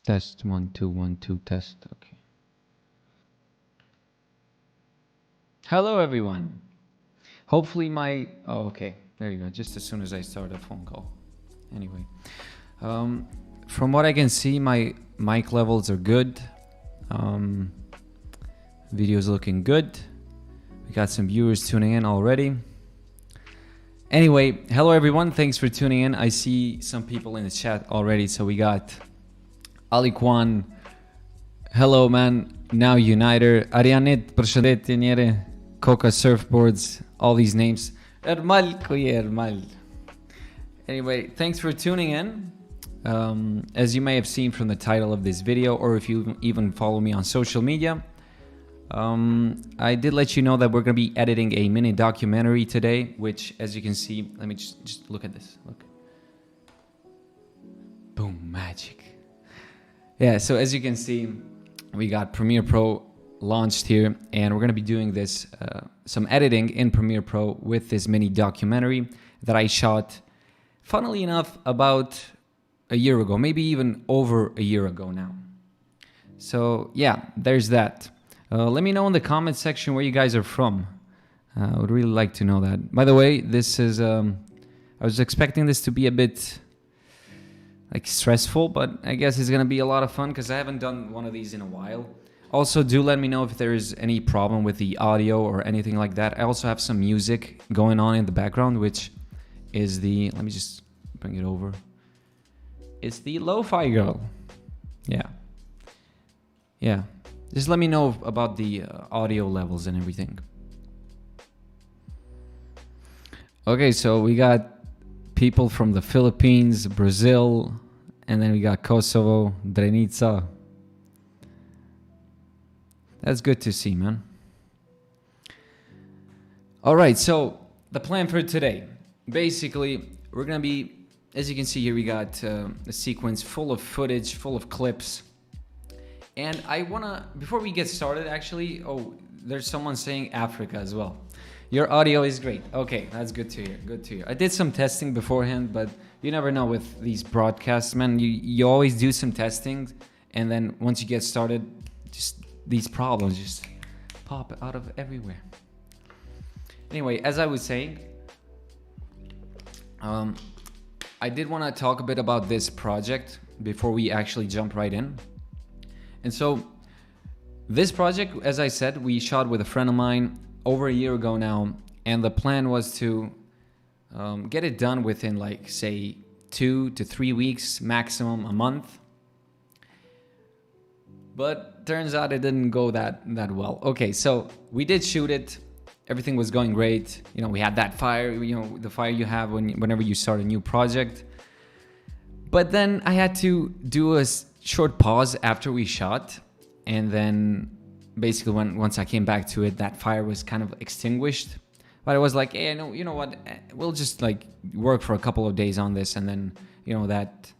Test 1 2 1 2 test. Okay. Hello, everyone. Hopefully, my. Oh, okay. There you go. Just as soon as I start a phone call. Anyway, um, from what I can see, my mic levels are good. Um, video's looking good. We got some viewers tuning in already. Anyway, hello everyone. Thanks for tuning in. I see some people in the chat already. So we got Ali Kwan. Hello, man. Now Uniter. Arianet, përshëndetje njëre. Coca Surfboards. All these names. Ermal kuye Ermal. Anyway, thanks for tuning in. As you may have seen from the title of this video, or if you even follow me on social media, I did let you know that we're going to be editing a mini documentary today, which, as you can see, let me just look at this. Look. Boom, magic. Yeah, so as you can see, we got Premiere Pro launched here, and we're going to be doing this, some editing in Premiere Pro with this mini documentary that I shot, funnily enough, about a year ago, maybe even over a year ago now. So yeah, there's that. Let me know in the comment section where you guys are from. I would really like to know that. By the way, this is, I was expecting this to be a bit like stressful, but I guess it's going to be a lot of fun because I haven't done one of these in a while. Also, do let me know if there is any problem with the audio or anything like that. I also have some music going on in the background, which is the, let me just bring it over. It's the Lo-Fi Girl. Yeah. Yeah. Just let me know about the audio levels and everything. Okay, so we got people from the Philippines, Brazil, and then we got Kosovo, Drenica. That's good to see, man. All right, so the plan for today. Basically, we're going to be, as you can see here, we got a sequence full of footage, full of clips. And I want to, before we get started, actually, oh, there's someone saying Africa as well. Your audio is great. Okay, that's good to hear. Good to hear. I did some testing beforehand, but you never know with these broadcasts, man. You always do some testing, and then once you get started, just these problems just pop out of everywhere. Anyway, as I was saying, I did want to talk a bit about this project before we actually jump right in. And so this project, as I said, we shot with a friend of mine over a year ago now, and the plan was to get it done within, like, say 2 to 3 weeks, maximum a month. But turns out it didn't go that well. Okay, so we did shoot it. Everything was going great. You know, we had that fire, you know, the fire you have whenever you start a new project. But then I had to do a short pause after we shot, and then basically once I came back to it, that fire was kind of extinguished. But I was like, hey, you know what, we'll just like work for a couple of days on this, and then that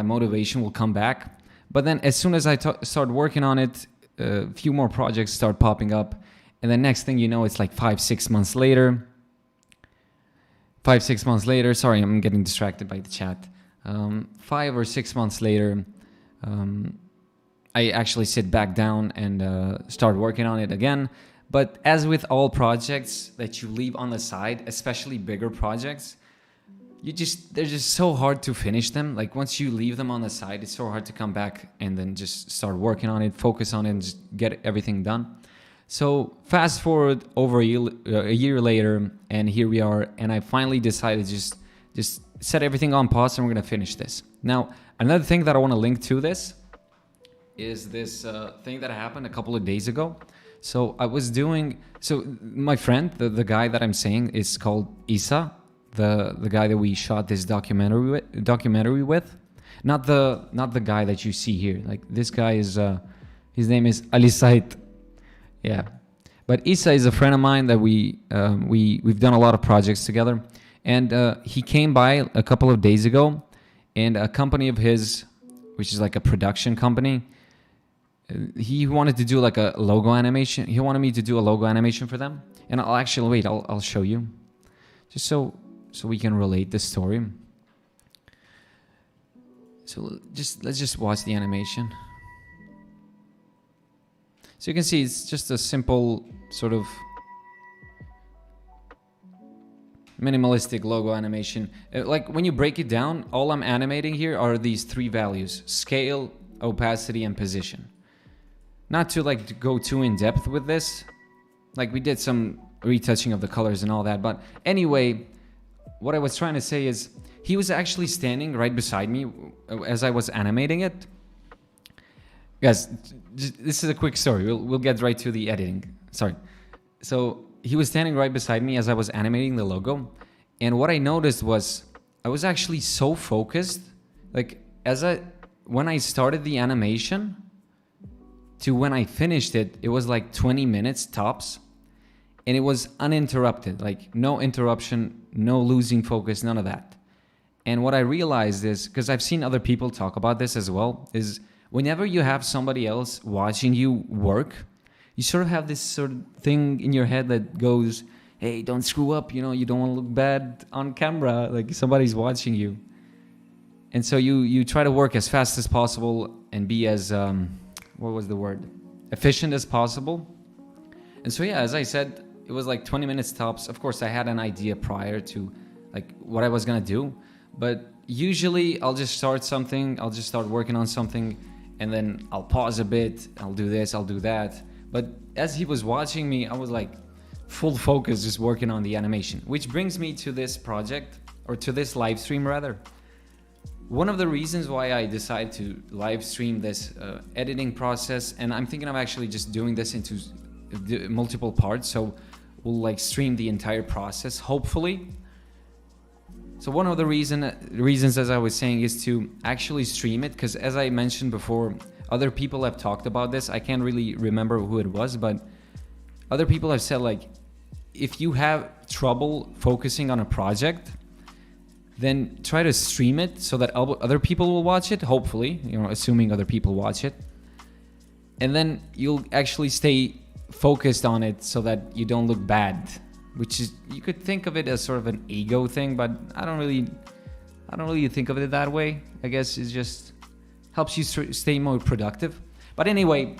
motivation will come back. But then as soon as I start working on it, a few more projects start popping up, and then next thing you know, it's like 5-6 months later. 5-6 months later, sorry, I'm getting distracted by the chat. 5 or 6 months later, I actually sit back down and start working on it again. But as with all projects that you leave on the side, especially bigger projects, they're just so hard to finish them. Like once you leave them on the side, it's so hard to come back and then just start working on it, focus on it, and just get everything done. So fast forward over a year later, and here we are, and I finally decided to just set everything on pause, and we're gonna finish this. Now, another thing that I want to link to this is this thing that happened a couple of days ago. So I was doing, my friend, the guy that I'm saying is called Isa, the guy that we shot this documentary with, not the guy that you see here. Like this guy is, his name is Ali Said. Yeah, but Isa is a friend of mine that we've done a lot of projects together. And he came by a couple of days ago, and a company of his, which is like a production company, he wanted to do like a logo animation. He wanted me to do a logo animation for them. And I'll actually, wait, I'll show you. Just so we can relate the story. So let's just watch the animation. So you can see it's just a simple sort of minimalistic logo animation. Like when you break it down, all I'm animating here are these three values: scale, opacity, and position. Not to like to go too in depth with this, like we did some retouching of the colors and all that, but anyway, what I was trying to say is he was actually standing right beside me as I was animating it. Guys, this is a quick story. We'll get right to the editing. Sorry. So he was standing right beside me as I was animating the logo, and what I noticed was I was actually so focused, like when I started the animation to when I finished it, it was like 20 minutes tops, and it was uninterrupted, like no interruption, no losing focus, none of that. And what I realized is, because I've seen other people talk about this as well, is whenever you have somebody else watching you work, you sort of have this sort of thing in your head that goes, hey, don't screw up, you know, you don't want to look bad on camera, like somebody's watching you. And so you try to work as fast as possible and be as, efficient as possible. And so, yeah, as I said, it was like 20 minutes tops. Of course, I had an idea prior to like what I was going to do, but usually I'll just start something, I'll just start working on something, and then I'll pause a bit, I'll do this, I'll do that. But as he was watching me, I was like full focus, just working on the animation, which brings me to this project, or to this live stream rather. One of the reasons why I decided to live stream this editing process, and I'm thinking of actually just doing this into multiple parts, so we'll like stream the entire process, hopefully. So one of the reasons, as I was saying, is to actually stream it, because as I mentioned before, other people have talked about this. I can't really remember who it was, but other people have said, like, if you have trouble focusing on a project, then try to stream it so that other people will watch it, hopefully, you know, assuming other people watch it. And then you'll actually stay focused on it so that you don't look bad, which is, you could think of it as sort of an ego thing, but I don't really think of it that way. I guess it just helps you stay more productive. But anyway,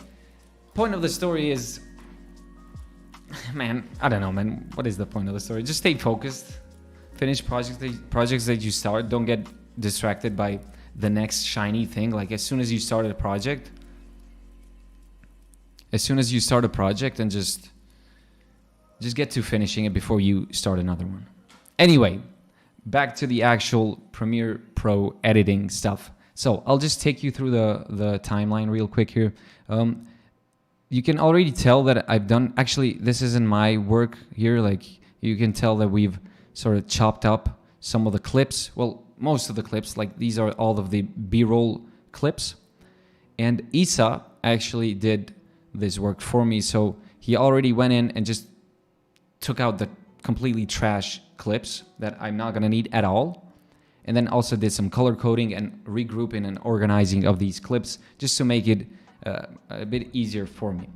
point of the story is, man, I don't know, man. What is the point of the story? Just stay focused. Finish projects that you start. Don't get distracted by the next shiny thing. Like as soon as you start a project, and just get to finishing it before you start another one. Anyway, back to the actual Premiere Pro editing stuff. So I'll just take you through the timeline real quick here. You can already tell that I've done, actually, this isn't my work here. Like you can tell that we've sort of chopped up some of the clips. Well, most of the clips, like these are all of the B-roll clips. And Isa actually did this work for me. So he already went in and just took out the completely trash clips that I'm not going to need at all. And then also did some color coding and regrouping and organizing of these clips just to make it a bit easier for me.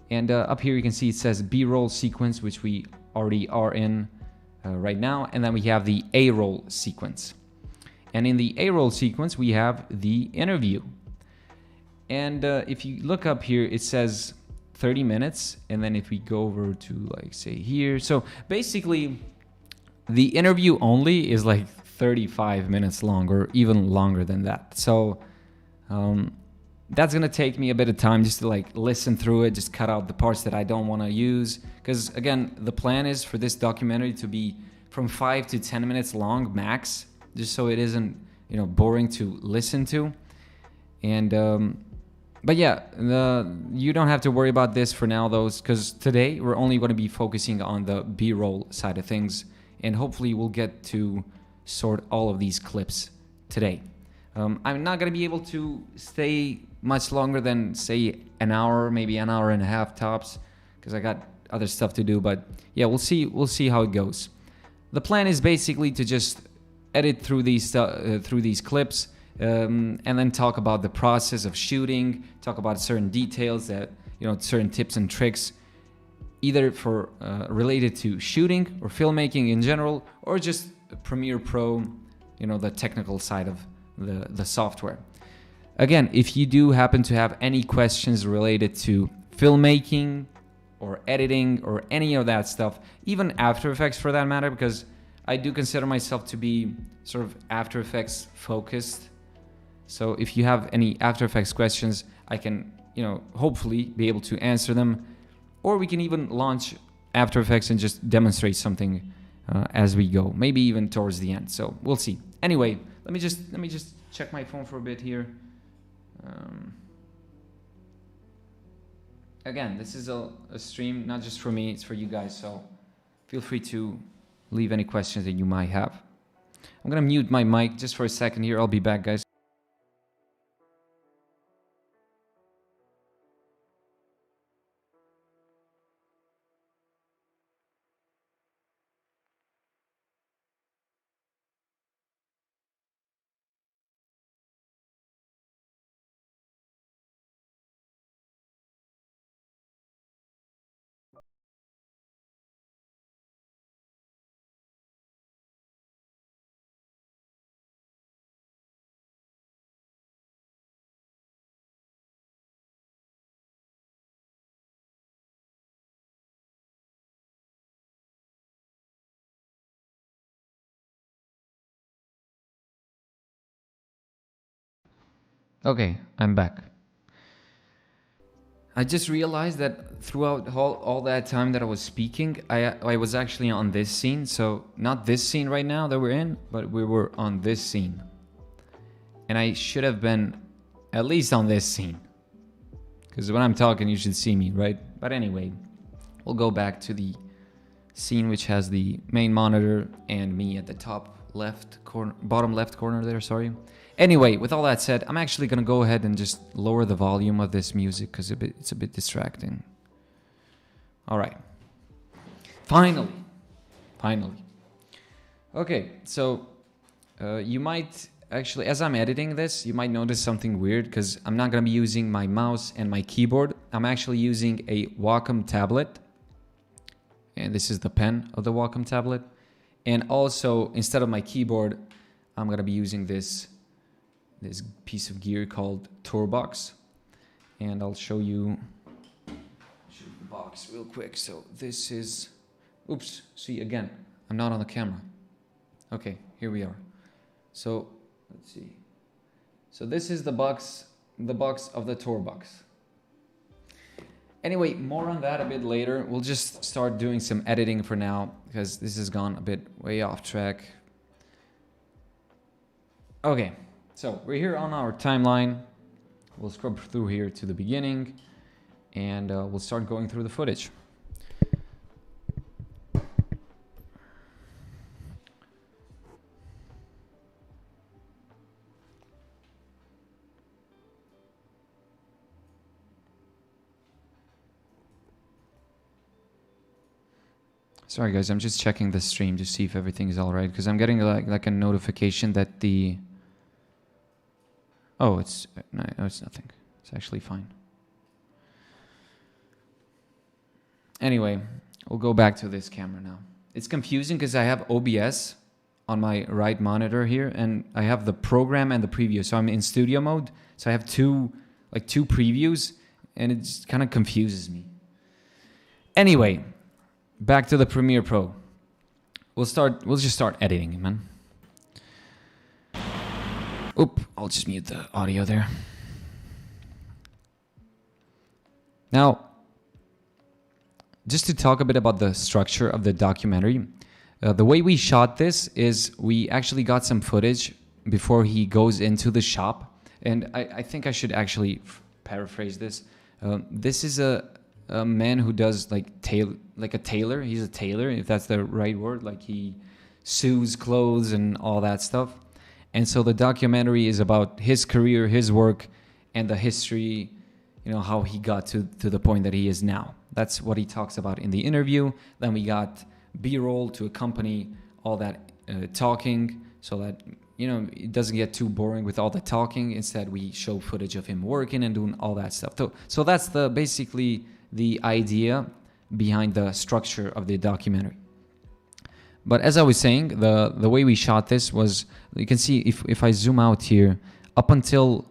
And up here you can see it says B-roll sequence, which we already are in right now. And then we have the A-roll sequence. And in the A-roll sequence, we have the interview. And if you look up here, it says 30 minutes. And then if we go over to like say here, so basically the interview only is like 35 minutes long, or even longer than that. So that's gonna take me a bit of time just to like listen through it, just cut out the parts that I don't want to use. Because again, the plan is for this documentary to be from 5 to 10 minutes long max, just so it isn't, you know, boring to listen to. And but yeah, you don't have to worry about this for now, though, because today we're only going to be focusing on the B-roll side of things, and hopefully we'll get to sort all of these clips today. I'm not going to be able to stay much longer than, say, an hour, maybe an hour and a half tops, because I got other stuff to do. But yeah, we'll see how it goes. The plan is basically to just edit through these clips, and then talk about the process of shooting, talk about certain details that, you know, certain tips and tricks, either for related to shooting or filmmaking in general, or just Premiere Pro, you know, the technical side of the software. Again, if you do happen to have any questions related to filmmaking or editing or any of that stuff, even After Effects for that matter, because I do consider myself to be sort of After Effects focused. So if you have any After Effects questions, I can, hopefully be able to answer them, or we can even launch After Effects and just demonstrate something as we go, maybe even towards the end. So we'll see. Anyway, let me just check my phone for a bit here. Again, this is a stream, not just for me, it's for you guys, so feel free to leave any questions that you might have. I'm gonna mute my mic just for a second here. I'll be back, guys. Okay, I'm back. I just realized that throughout all that time that I was speaking, I was actually on this scene. So not this scene right now that we're in, but we were on this scene. And I should have been at least on this scene. Because when I'm talking, you should see me, right? But anyway, we'll go back to the scene which has the main monitor and me at the top left corner, bottom left corner there, sorry. Anyway, with all that said, I'm actually gonna go ahead and just lower the volume of this music because it's a bit distracting. All right. Finally. Okay, so you might actually, as I'm editing this, you might notice something weird because I'm not gonna be using my mouse and my keyboard. I'm actually using a Wacom tablet. And this is the pen of the Wacom tablet. And also, instead of my keyboard, I'm gonna be using this piece of gear called Tourbox. And I'll show you the box real quick. So this is, oops, see again, I'm not on the camera. Okay, here we are. So let's see. So this is the box of the Tourbox. Anyway, more on that a bit later. We'll just start doing some editing for now because this has gone a bit way off track. Okay, so we're here on our timeline. We'll scrub through here to the beginning and we'll start going through the footage. Sorry guys, I'm just checking the stream to see if everything is all right because I'm getting like a notification that the no, it's nothing. It's actually fine. Anyway, we'll go back to this camera now. It's confusing because I have OBS on my right monitor here and I have the program and the preview. So I'm in studio mode. So I have two previews and it kind of confuses me. Anyway, back to the Premiere Pro. We'll just start editing, man. Oop, I'll just mute the audio there. Now, just to talk a bit about the structure of the documentary, the way we shot this is we actually got some footage before he goes into the shop. And I think I should actually paraphrase this. This is a man who does like a tailor. He's a tailor, if that's the right word. Like he sews clothes and all that stuff. And so the documentary is about his career, his work, and the history, how he got to the point that he is now. That's what he talks about in the interview. Then we got B-roll to accompany all that talking so that, it doesn't get too boring with all the talking. Instead, we show footage of him working and doing all that stuff. So that's basically the idea behind the structure of the documentary. But as I was saying, the way we shot this was, you can see if I zoom out here, up until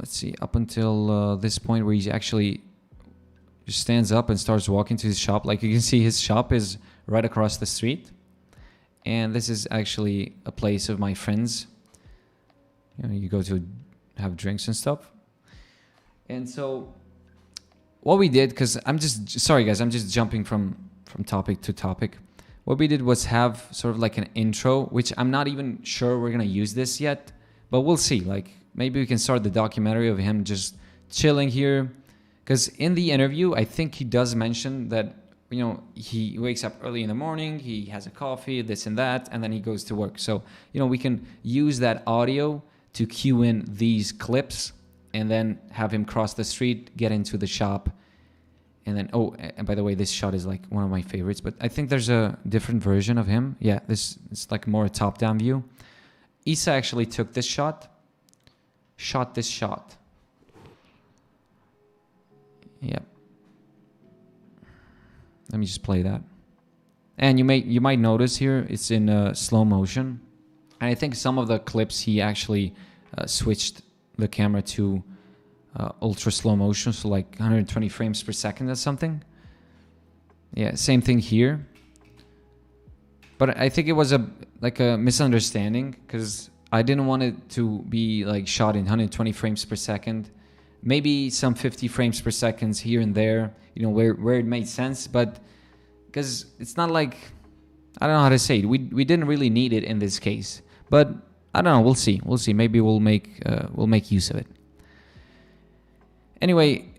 let's see, up until this point where he actually just stands up and starts walking to his shop. Like you can see, his shop is right across the street. And this is actually a place of my friends. You know, you go to have drinks and stuff. And so what we did, because I'm just, sorry guys, I'm just jumping from topic to topic. What we did was have sort of like an intro, which I'm not even sure we're going to use this yet, but we'll see. Like maybe we can start the documentary of him just chilling here. Because in the interview, I think he does mention that, you know, he wakes up early in the morning, he has a coffee, this and that, and then he goes to work. So, you know, we can use that audio to cue in these clips and then have him cross the street, get into the shop. And then, oh, and by the way, this shot is like one of my favorites, but I think there's a different version of him. Yeah, this is like more a top-down view. Isa actually took this shot, this shot. Yep. Let me just play that. And you might notice here, it's in slow motion. And I think some of the clips he actually switched the camera to ultra slow motion, so like 120 frames per second or something. Yeah, same thing here. But I think it was a misunderstanding, because I didn't want it to be like shot in 120 frames per second. Maybe some 50 frames per second here and there, you know, where it made sense, but because it's not like, I don't know how to say it. We didn't really need it in this case, but I don't know. We'll see. Maybe we'll make use of it. Anyway,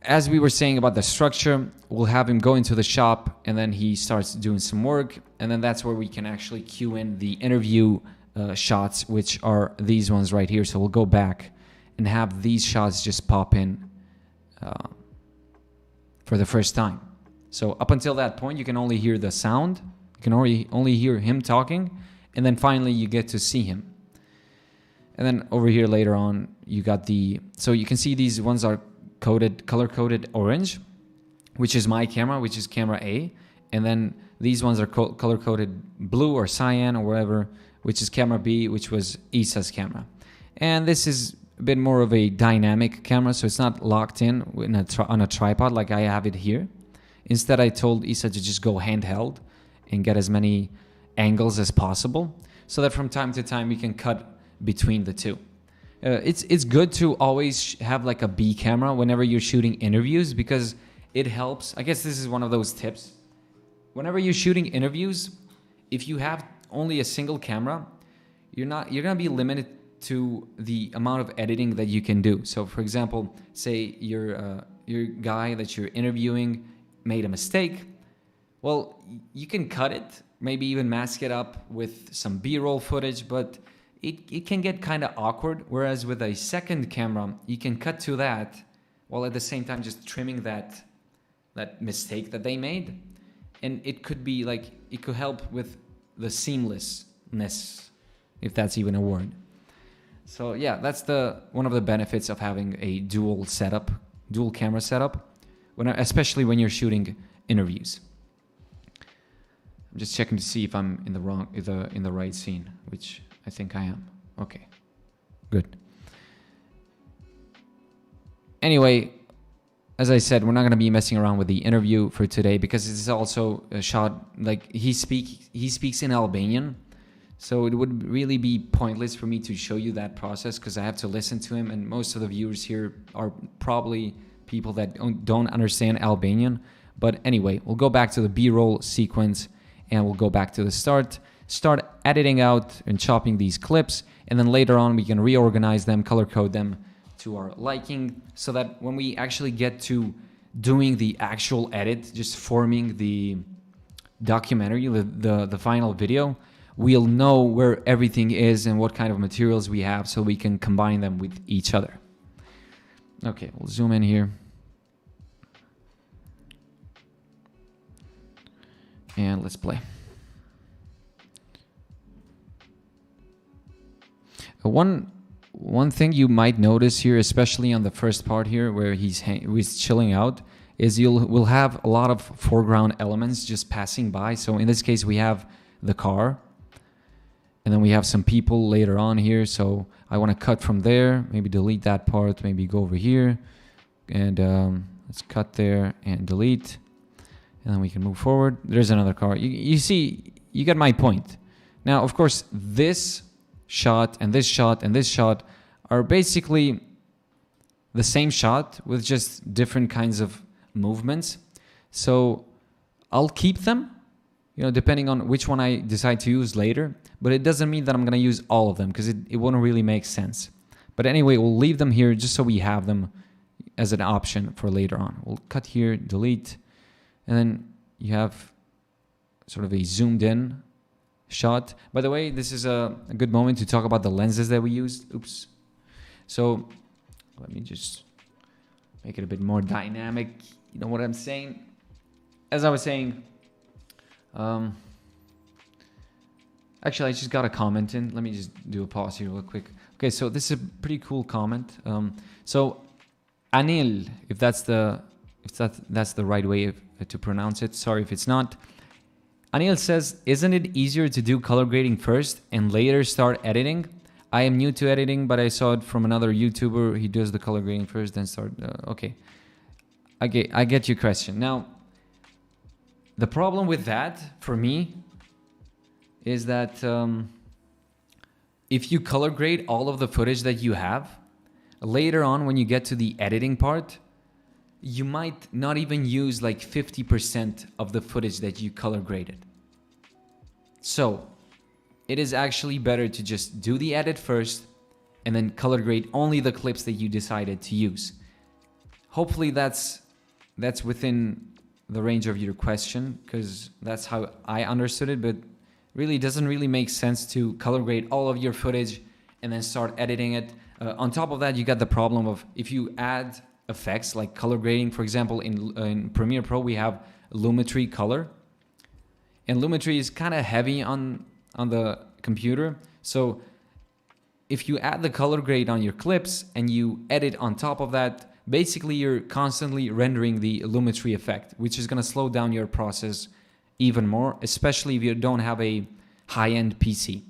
as we were saying about the structure, we'll have him go into the shop and then he starts doing some work. And then that's where we can actually cue in the interview shots, which are these ones right here. So we'll go back and have these shots just pop in for the first time. So up until that point, you can only hear the sound. You can only hear him talking. And then finally, you get to see him. And then over here later on, you got so you can see these ones are color-coded orange, which is my camera, which is camera A. And then these ones are color-coded blue or cyan or whatever, which is camera B, which was Isa's camera. And this is a bit more of a dynamic camera, so it's not locked in on a tripod like I have it here. Instead, I told Isa to just go handheld and get as many angles as possible, so that from time to time we can cut between the two. It's good to always have like a B camera whenever you're shooting interviews, because it helps. I guess this is one of those tips. Whenever you're shooting interviews, if you have only a single camera, you're gonna be limited to the amount of editing that you can do. So for example, say your guy that you're interviewing made a mistake. Well, you can cut it, maybe even mask it up with some B-roll footage, but it can get kind of awkward. Whereas with a second camera, you can cut to that while at the same time just trimming that mistake that they made. And it could be like, it could help with the seamlessness, if that's even a word. So yeah, that's one of the benefits of having a dual camera setup, especially when you're shooting interviews. I'm just checking to see if I'm in the right scene, which I think I am. Okay, good. Anyway, as I said, we're not going to be messing around with the interview for today, because it's also a shot, like he speaks in Albanian. So it would really be pointless for me to show you that process, because I have to listen to him, and most of the viewers here are probably people that don't understand Albanian. But anyway, we'll go back to the B-roll sequence, and we'll go back to the start editing out and chopping these clips, and then later on we can reorganize them, color code them to our liking, so that when we actually get to doing the actual edit, just forming the documentary, the final video, we'll know where everything is and what kind of materials we have, so we can combine them with each other. Okay, we'll zoom in here. And let's play. One thing you might notice here, especially on the first part here where he's chilling out, is we'll have a lot of foreground elements just passing by. So in this case, we have the car. And then we have some people later on here. So I want to cut from there, maybe delete that part, maybe go over here and let's cut there and delete. And then we can move forward. There's another car. You see, you get my point. Now, of course, this shot and this shot and this shot are basically the same shot with just different kinds of movements. So I'll keep them, depending on which one I decide to use later. But it doesn't mean that I'm going to use all of them because it wouldn't really make sense. But anyway, we'll leave them here just so we have them as an option for later on. We'll cut here, delete, and then you have sort of a zoomed in shot. By the way, this is a good moment to talk about the lenses that we used. Oops. So let me just make it a bit more dynamic. You know what I'm saying? As I was saying, actually, I just got a comment in. Let me just do a pause here real quick. Okay, so this is a pretty cool comment. So Anil, if that's the right way to pronounce it. Sorry if it's not. Anil says, isn't it easier to do color grading first and later start editing? I am new to editing, but I saw it from another YouTuber. He does the color grading first, then start. Okay, I get your question. Now, the problem with that for me is that if you color grade all of the footage that you have, later on when you get to the editing part, you might not even use like 50% of the footage that you color graded. So it is actually better to just do the edit first and then color grade only the clips that you decided to use. Hopefully that's within the range of your question, because that's how I understood it, but really doesn't really make sense to color grade all of your footage and then start editing it. On top of that, you got the problem of if you add effects like color grading. For example, in Premiere Pro, we have Lumetri color. And Lumetri is kind of heavy on the computer. So if you add the color grade on your clips and you edit on top of that, basically you're constantly rendering the Lumetri effect, which is going to slow down your process even more, especially if you don't have a high-end PC.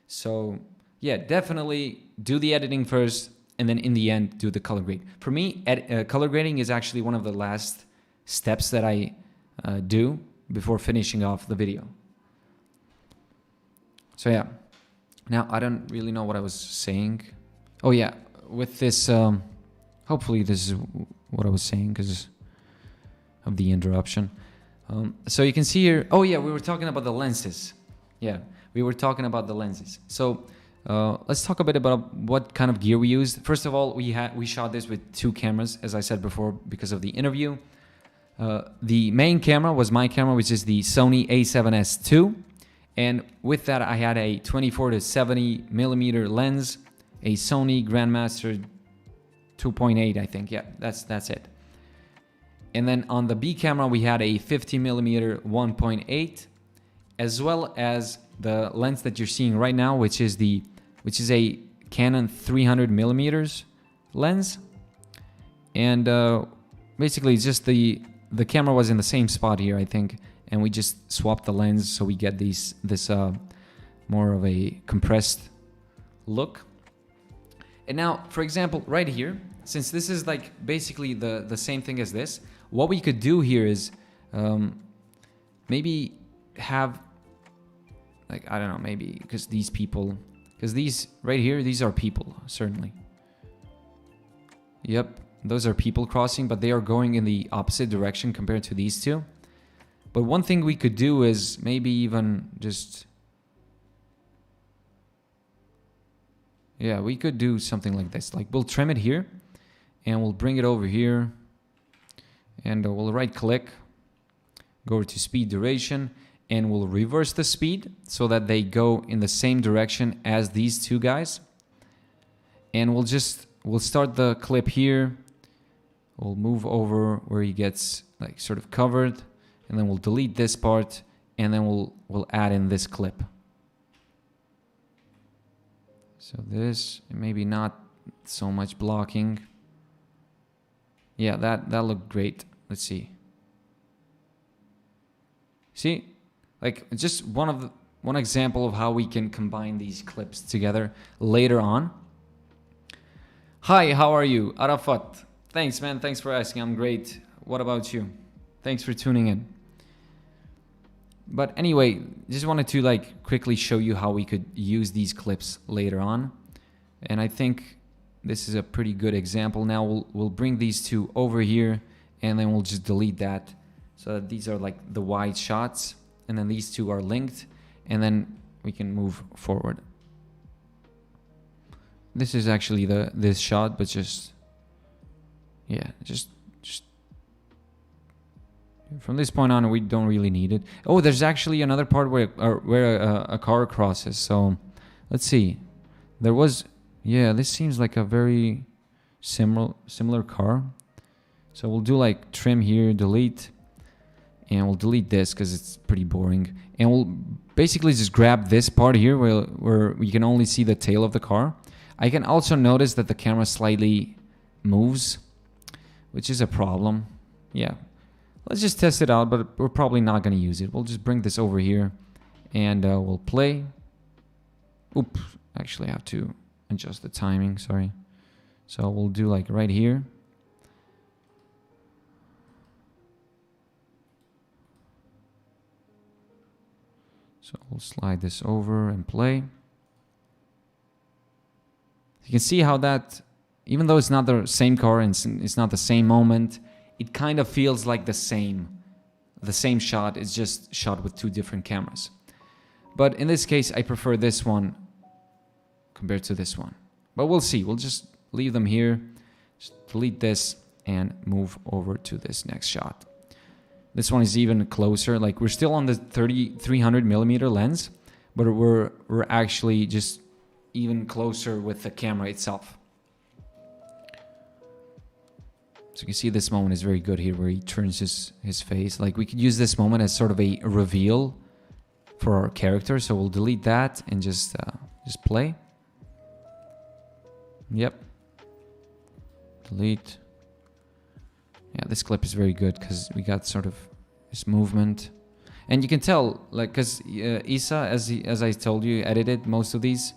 So yeah, definitely do the editing first and then in the end do the color grade. For me, color grading is actually one of the last steps that I do before finishing off the video. So yeah, now I don't really know what I was saying. Oh yeah, with this, hopefully this is what I was saying because of the interruption. So you can see here, oh yeah, we were talking about the lenses. Yeah, we were talking about the lenses. So let's talk a bit about what kind of gear we used. First of all, we shot this with 2 cameras, as I said before, because of the interview. The main camera was my camera, which is the Sony a7S II. And with that, I had a 24 to 70 millimeter lens, a Sony Grandmaster 2.8, I think. Yeah, that's it. And then on the B camera, we had a 50 millimeter 1.8, as well as the lens that you're seeing right now, which is a Canon 300 millimeters lens. And basically, just the camera was in the same spot here, I think, and we just swapped the lens so we get this more of a compressed look. And now, for example, right here, since this is like basically the same thing as this, what we could do here is maybe have, like, I don't know, maybe because these right here, these are people, certainly. Yep, those are people crossing, but they are going in the opposite direction compared to these two. But one thing we could do is maybe even just, yeah, we could do something like this. Like we'll trim it here and we'll bring it over here and we'll right click, go over to speed duration, and we'll reverse the speed so that they go in the same direction as these two guys. And we'll start the clip here. We'll move over where he gets like sort of covered, and then we'll delete this part, and then we'll add in this clip. So this, maybe not so much blocking. Yeah, that looked great. Let's see. See, like just one of one example of how we can combine these clips together later on. Hi, how are you? Arafat. Thanks, man. Thanks for asking. I'm great. What about you? Thanks for tuning in. But anyway, just wanted to like quickly show you how we could use these clips later on. And I think this is a pretty good example. Now we'll bring these two over here, and then we'll just delete that. So these are like the wide shots, and then these two are linked, and then we can move forward. This is actually this shot, but just from this point on, we don't really need it. Oh, there's actually another part where a car crosses. So let's see. There was, yeah, this seems like a very similar car. So we'll do like trim here, delete, and we'll delete this because it's pretty boring. And we'll basically just grab this part here where we can only see the tail of the car. I can also notice that the camera slightly moves, which is a problem. Yeah. Let's just test it out, but we're probably not going to use it. We'll just bring this over here, and we'll play. Oops, actually I have to adjust the timing, sorry. So we'll do like right here. So we'll slide this over and play. You can see how that, even though it's not the same car and it's not the same moment, it kind of feels like the same shot. It's just shot with two different cameras. But in this case, I prefer this one compared to this one. But we'll see. We'll just leave them here, just delete this, and move over to this next shot. This one is even closer. Like, we're still on the 300mm lens, but we're actually just even closer with the camera itself. So you can see this moment is very good here where he turns his face. Like, we could use this moment as sort of a reveal for our character. So we'll delete that and just play. Yep. Delete. Yeah, this clip is very good because we got sort of this movement. And you can tell, like, because Isa, as I told you, edited most of these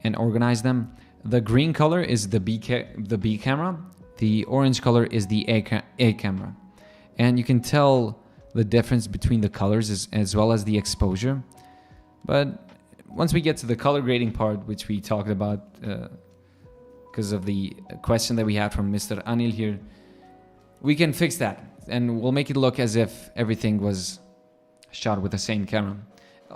and organized them. The green color is the B camera. The orange color is the A camera. And you can tell the difference between the colors as well as the exposure. But once we get to the color grading part, which we talked about because of the question that we had from Mr. Anil here, we can fix that. And we'll make it look as if everything was shot with the same camera.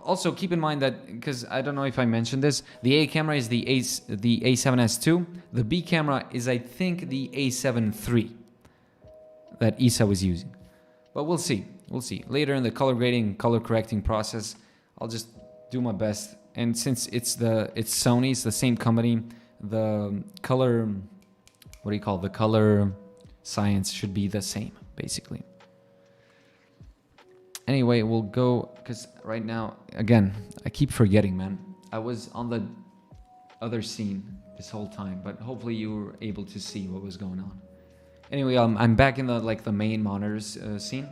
Also, keep in mind that, because I don't know if I mentioned this, the A camera is the A7S II. The B camera is, I think, the A7 III that Isa was using. But we'll see. We'll see. Later in the color grading, color correcting process, I'll just do my best. And since it's Sony, it's the same company, the color, what do you call it? The color science should be the same, basically. Anyway, we'll go, because right now, again, I keep forgetting, man. I was on the other scene this whole time, but hopefully you were able to see what was going on. Anyway, I'm back in the main monitors scene.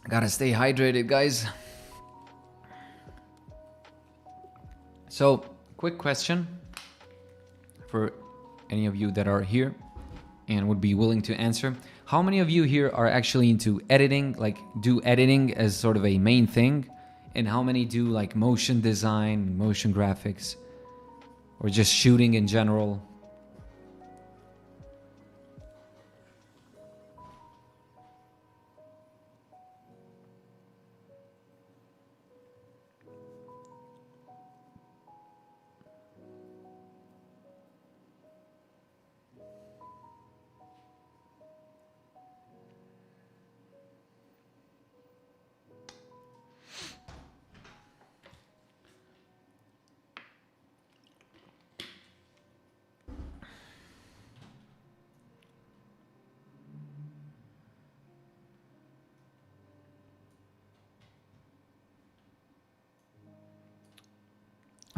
Gotta stay hydrated, guys. So, quick question for any of you that are here and would be willing to answer. How many of you here are actually into editing, like do editing as sort of a main thing? And how many do like motion design, motion graphics, or just shooting in general?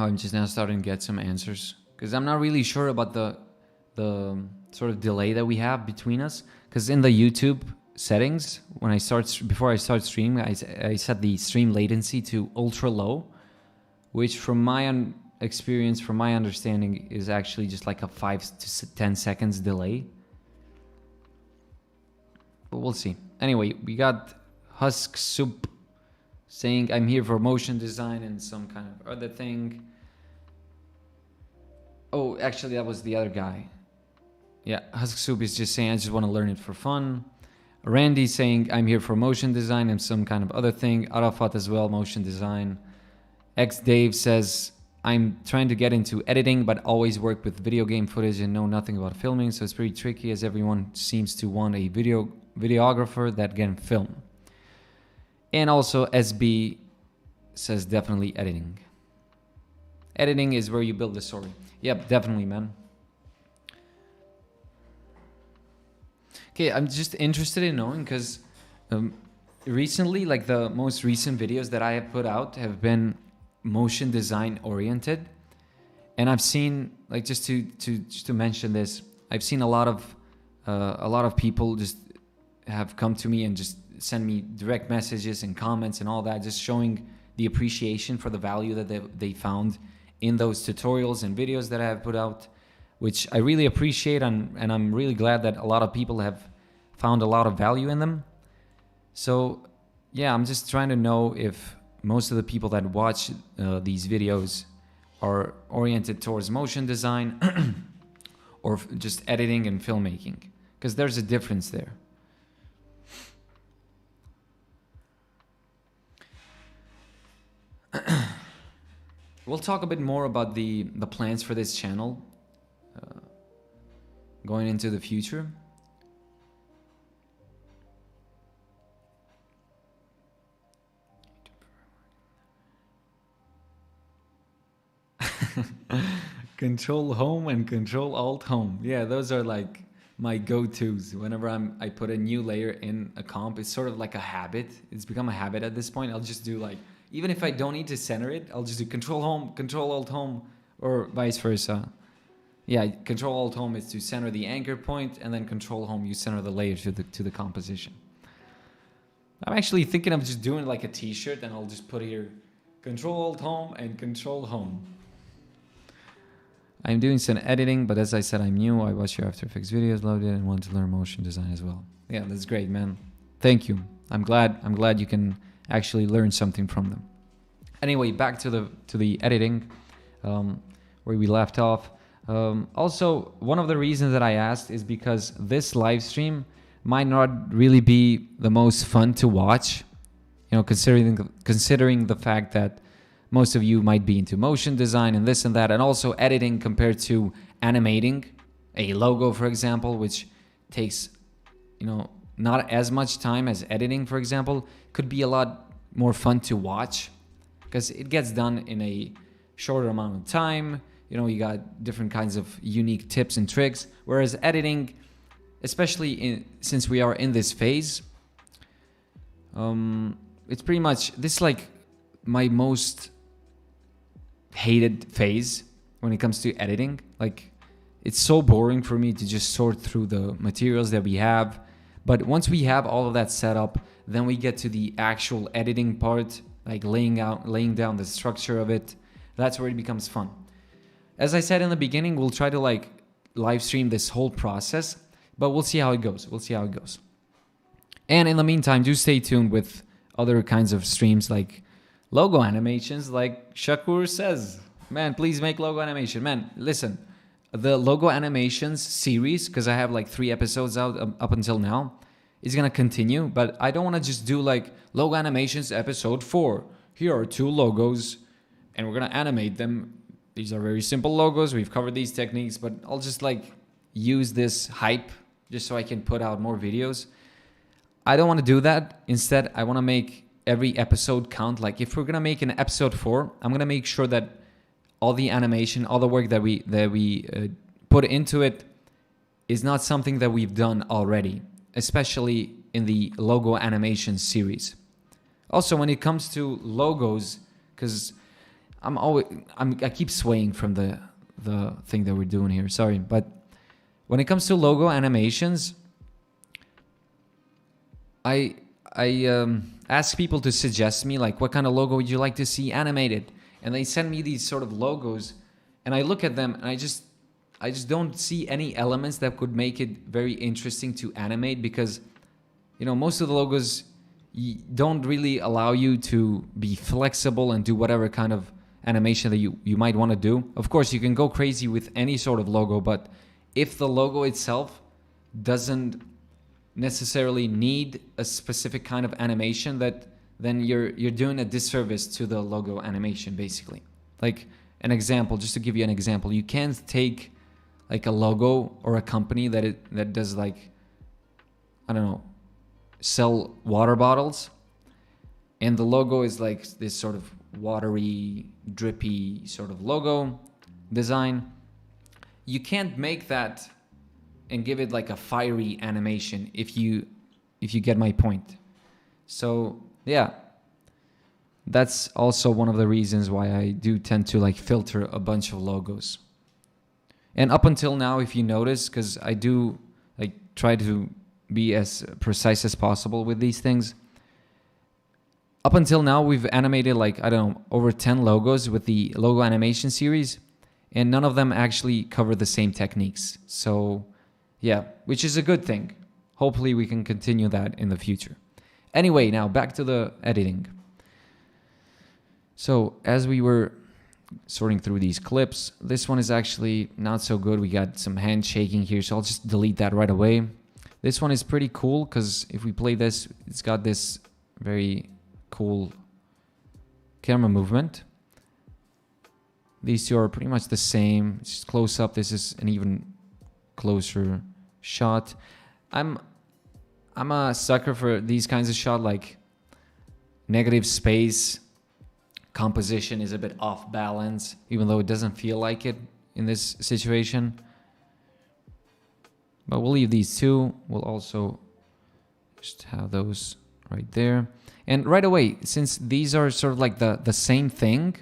I'm just now starting to get some answers because I'm not really sure about the sort of delay that we have between us. Because in the YouTube settings when before I start streaming. I set the stream latency to ultra low, which from my experience, from my understanding, is actually just like a 5 to 10 seconds delay. But we'll see. Anyway, we got Husk Soup saying, I'm here for motion design and some kind of other thing. Oh, actually, that was the other guy. Yeah, Husk Soup is just saying, I just want to learn it for fun. Randy saying, I'm here for motion design and some kind of other thing. Arafat as well, motion design. X Dave says, I'm trying to get into editing, but always work with video game footage and know nothing about filming, so it's pretty tricky as everyone seems to want a videographer that can film. And also SB says definitely editing. Editing is where you build the story. Yep, definitely, man. Okay, I'm just interested in knowing because recently, like the most recent videos that I have put out have been motion design oriented, and I've seen, like, just to mention this, I've seen a lot of people just have come to me and just send me direct messages and comments and all that, just showing the appreciation for the value that they found in those tutorials and videos that I have put out, which I really appreciate, and I'm really glad that a lot of people have found a lot of value in them. So yeah, I'm just trying to know if most of the people that watch these videos are oriented towards motion design or just editing and filmmaking, because there's a difference there. We'll talk a bit more about the plans for this channel going into the future. Control home and control alt home. Yeah, those are like my go-tos whenever I put a new layer in a comp. It's sort of like a habit. It's become a habit at this point. I'll just do, like, even if I don't need to center it, I'll just do control home, control alt home, or vice versa. Yeah, control alt home is to center the anchor point, and then control home, you center the layer to the composition. I'm actually thinking of just doing like a t-shirt, and I'll just put here control alt home and control home. I'm doing some editing, but as I said, I'm new. I watch your After Effects videos, loved it, and want to learn motion design as well. Yeah, that's great, man. Thank you. I'm glad you can actually learn something from them. Anyway, back to the editing, where we left off. Also, one of the reasons that I asked is because this live stream might not really be the most fun to watch, you know, considering the fact that most of you might be into motion design and this and that, and also editing compared to animating a logo, for example, which takes, you know, not as much time as editing, for example, could be a lot more fun to watch because it gets done in a shorter amount of time. You know, you got different kinds of unique tips and tricks, whereas editing, especially since we are in this phase, it's pretty much, this is like my most hated phase when it comes to editing. Like, it's so boring for me to just sort through the materials that we have. But once we have all of that set up, then we get to the actual editing part, like laying down the structure of it. That's where it becomes fun. As I said in the beginning, we'll try to like live stream this whole process, but we'll see how it goes. And in the meantime, do stay tuned with other kinds of streams like logo animations, like Shakur says. Man, please make logo animation. Man, listen, the logo animations series, because I have like 3 episodes out up until now, is going to continue, but I don't want to just do like logo animations episode 4. Here are 2 logos and we're going to animate them. These are very simple logos. We've covered these techniques, but I'll just like use this hype just so I can put out more videos. I don't want to do that. Instead, I want to make every episode count. Like, if we're going to make an episode 4, I'm going to make sure that all the animation, all the work that we put into it is not something that we've done already, especially in the logo animation series. Also, when it comes to logos, because I keep swaying from the thing that we're doing here. Sorry, but when it comes to logo animations, I ask people to suggest me like what kind of logo would you like to see animated, and they send me these sort of logos, and I look at them and I just don't see any elements that could make it very interesting to animate, because you know most of the logos don't really allow you to be flexible and do whatever kind of animation that you might want to do. Of course, you can go crazy with any sort of logo, but if the logo itself doesn't necessarily need a specific kind of animation, that then you're doing a disservice to the logo animation, basically. Like an example, just to give you an example, you can't take like a logo or a company that does like, I don't know, sell water bottles, and the logo is like this sort of watery, drippy sort of logo design. You can't make that and give it like a fiery animation, if you get my point. So yeah, that's also one of the reasons why I do tend to like filter a bunch of logos. And up until now, if you notice, because I do like try to be as precise as possible with these things, up until now we've animated like, I don't know, over 10 logos with the logo animation series, and none of them actually cover the same techniques. So yeah, which is a good thing. Hopefully we can continue that in the future. Anyway, now back to the editing. So as we were sorting through these clips, this one is actually not so good. We got some hand shaking here, so I'll just delete that right away. This one is pretty cool because if we play this, it's got this very cool camera movement. These two are pretty much the same. It's just close up. This is an even closer shot. I'm a sucker for these kinds of shot, like negative space, composition is a bit off balance, even though it doesn't feel like it in this situation. But we'll leave these two. We'll also just have those right there. And right away, since these are sort of like the same thing,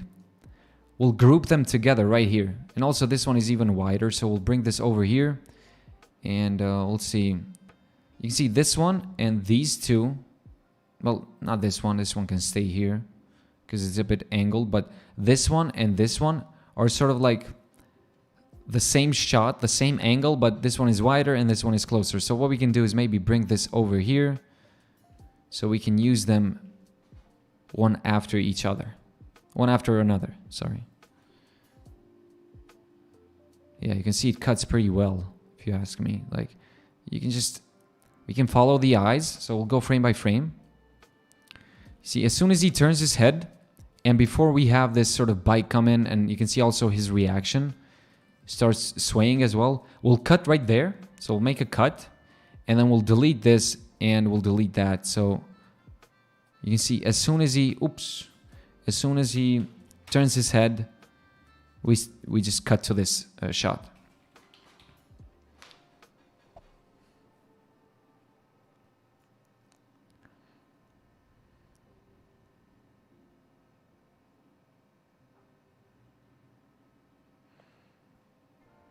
we'll group them together right here. And also this one is even wider, so we'll bring this over here. And we'll see. You can see this one and these two. Well, not this one. This one can stay here because it's a bit angled. But this one and this one are sort of like the same shot, the same angle, but this one is wider and this one is closer. So what we can do is maybe bring this over here so we can use them one after each other. One after another, sorry. Yeah, you can see it cuts pretty well, if you ask me. Like, you can just, we can follow the eyes. So we'll go frame by frame. See, as soon as he turns his head, and before we have this sort of bite come in, and you can see also his reaction starts swaying as well, we'll cut right there. So we'll make a cut, and then we'll delete this, and we'll delete that. So you can see as soon as he, as soon as he turns his head, we just cut to this shot.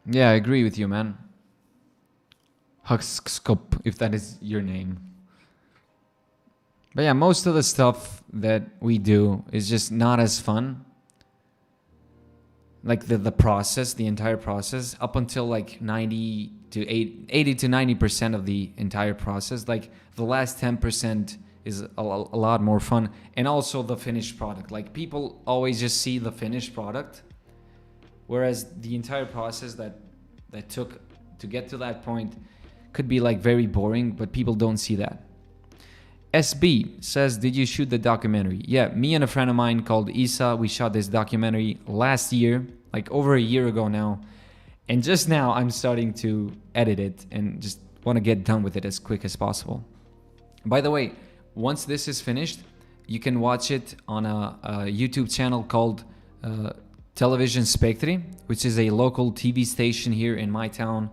Yeah, I agree with you, man. Huxscope, if that is your name. But yeah, most of the stuff that we do is just not as fun. Like the process, the entire process, up until like 80 to 90% of the entire process. Like the last 10% is a lot more fun. And also the finished product. Like people always just see the finished product, whereas the entire process that took to get to that point could be like very boring, but people don't see that. SB says, did you shoot the documentary? Yeah, me and a friend of mine called Isa, we shot this documentary last year, like over a year ago now. And just now I'm starting to edit it and just want to get done with it as quick as possible. By the way, once this is finished, you can watch it on a YouTube channel called Television Spectri, which is a local TV station here in my town,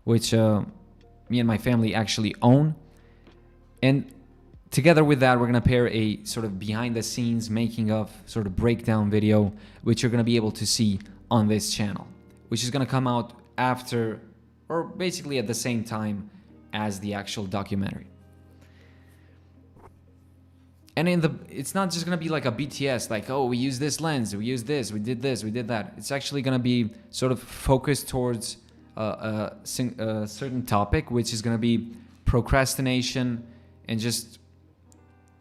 which me and my family actually own. And together with that, we're going to pair a sort of behind the scenes making of sort of breakdown video, which you're going to be able to see on this channel, which is going to come out after, or basically at the same time as the actual documentary. And it's not just gonna be like a BTS, like, oh, we use this lens, we use this, we did that. It's actually gonna be sort of focused towards a certain topic, which is gonna be procrastination and just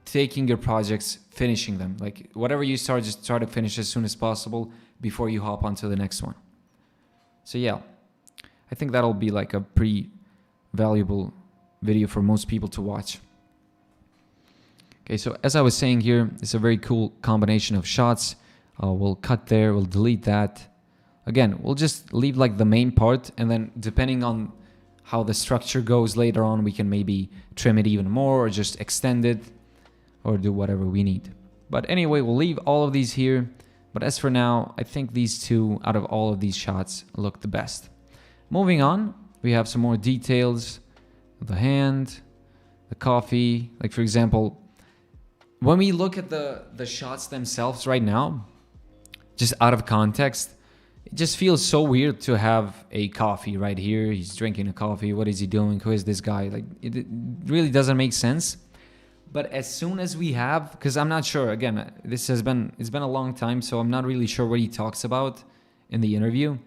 taking your projects, finishing them. Like whatever you start, just try to finish as soon as possible before you hop onto the next one. So yeah, I think that'll be like a pretty valuable video for most people to watch. Okay, so as I was saying here, it's a very cool combination of shots. We'll cut there, we'll delete that. Again, we'll just leave like the main part, and then depending on how the structure goes later on, we can maybe trim it even more or just extend it or do whatever we need. But anyway, we'll leave all of these here. But as for now, I think these two out of all of these shots look the best. Moving on, we have some more details of the hand, the coffee. Like for example, when we look at the shots themselves right now, just out of context, it just feels so weird to have a coffee right here. He's drinking a coffee. What is he doing? Who is this guy? Like it really doesn't make sense. But as soon as we have, because I'm not sure, again, it's been a long time, so I'm not really sure what he talks about in the interview.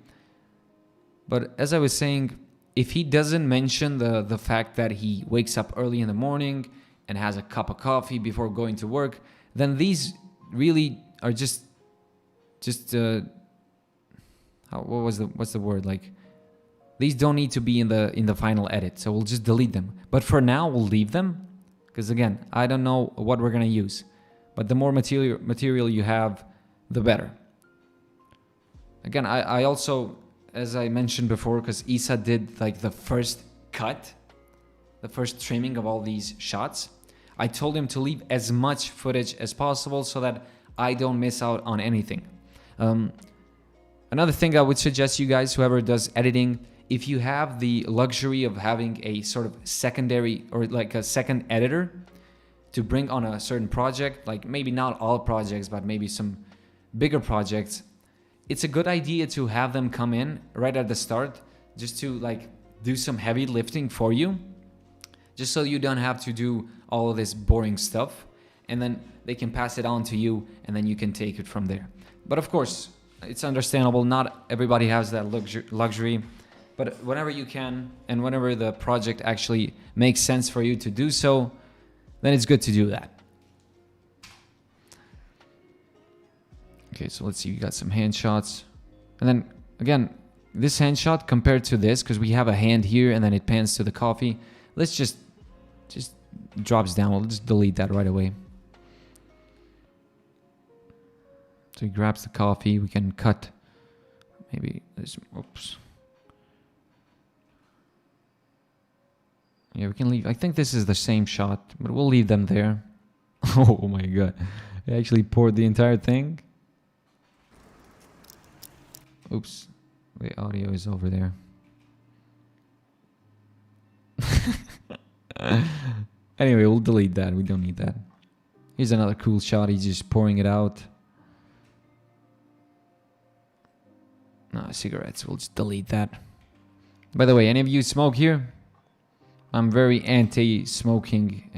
But as I was saying, if he doesn't mention the fact that he wakes up early in the morning and has a cup of coffee before going to work, then these really are just what's the word? Like, these don't need to be in the final edit, so we'll just delete them. But for now, we'll leave them, because again, I don't know what we're gonna use. But the more material you have, the better. Again, I also, as I mentioned before, because Isa did like the first cut, the first trimming of all these shots, I told him to leave as much footage as possible so that I don't miss out on anything. Another thing I would suggest you guys, whoever does editing, if you have the luxury of having a sort of secondary or like a second editor to bring on a certain project, like maybe not all projects, but maybe some bigger projects, it's a good idea to have them come in right at the start just to like do some heavy lifting for you, just so you don't have to do all of this boring stuff, and then they can pass it on to you and then you can take it from there. But of course, it's understandable, not everybody has that luxury, but whenever you can and whenever the project actually makes sense for you to do so, then it's good to do that. Okay, so let's see, we got some hand shots. And then again, this hand shot compared to this, because we have a hand here and then it pans to the coffee, let's just drops down. We'll just delete that right away. So he grabs the coffee. We can cut. Maybe this. Oops. Yeah, we can leave. I think this is the same shot, but we'll leave them there. Oh my god. I actually poured the entire thing. Oops. The audio is over there. Anyway, we'll delete that. We don't need that. Here's another cool shot. He's just pouring it out. No, cigarettes. We'll just delete that. By the way, any of you smoke here? I'm very anti-smoking,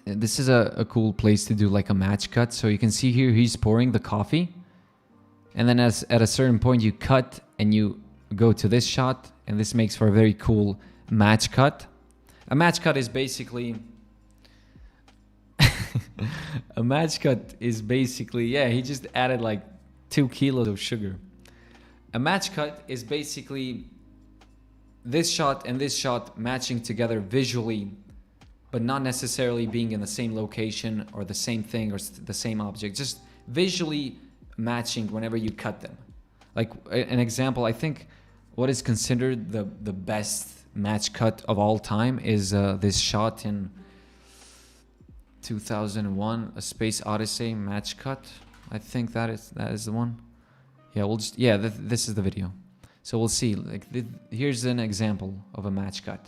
This is a cool place to do like a match cut. So you can see here he's pouring the coffee. And then at a certain point you cut and you go to this shot. And this makes for a very cool match cut. A match cut is basically... a match cut is basically... Yeah, he just added like 2 kilos of sugar. A match cut is basically this shot and this shot matching together visually, but not necessarily being in the same location or the same thing or the same object. Just visually matching whenever you cut them. Like an example, I think what is considered the best match cut of all time is this shot in 2001, A Space Odyssey match cut. I think that is the one. Yeah, we'll just this is the video. So we'll see. Like here's an example of a match cut.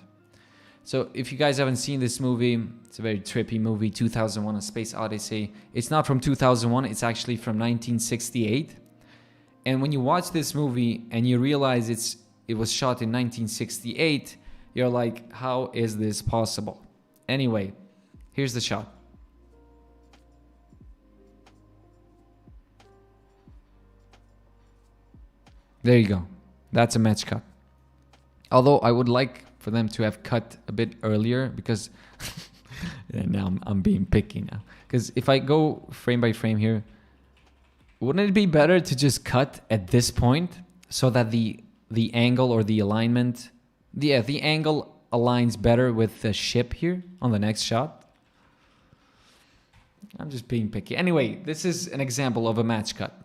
So if you guys haven't seen this movie, it's a very trippy movie, 2001, A Space Odyssey. It's not from 2001, it's actually from 1968. And when you watch this movie and you realize it was shot in 1968, you're like, how is this possible? Anyway, here's the shot. There you go. That's a match cut. Although I would like for them to have cut a bit earlier, because now I'm being picky now. Because if I go frame by frame here, wouldn't it be better to just cut at this point so that the angle or the alignment, the angle aligns better with the ship here on the next shot? I'm just being picky. Anyway, this is an example of a match cut.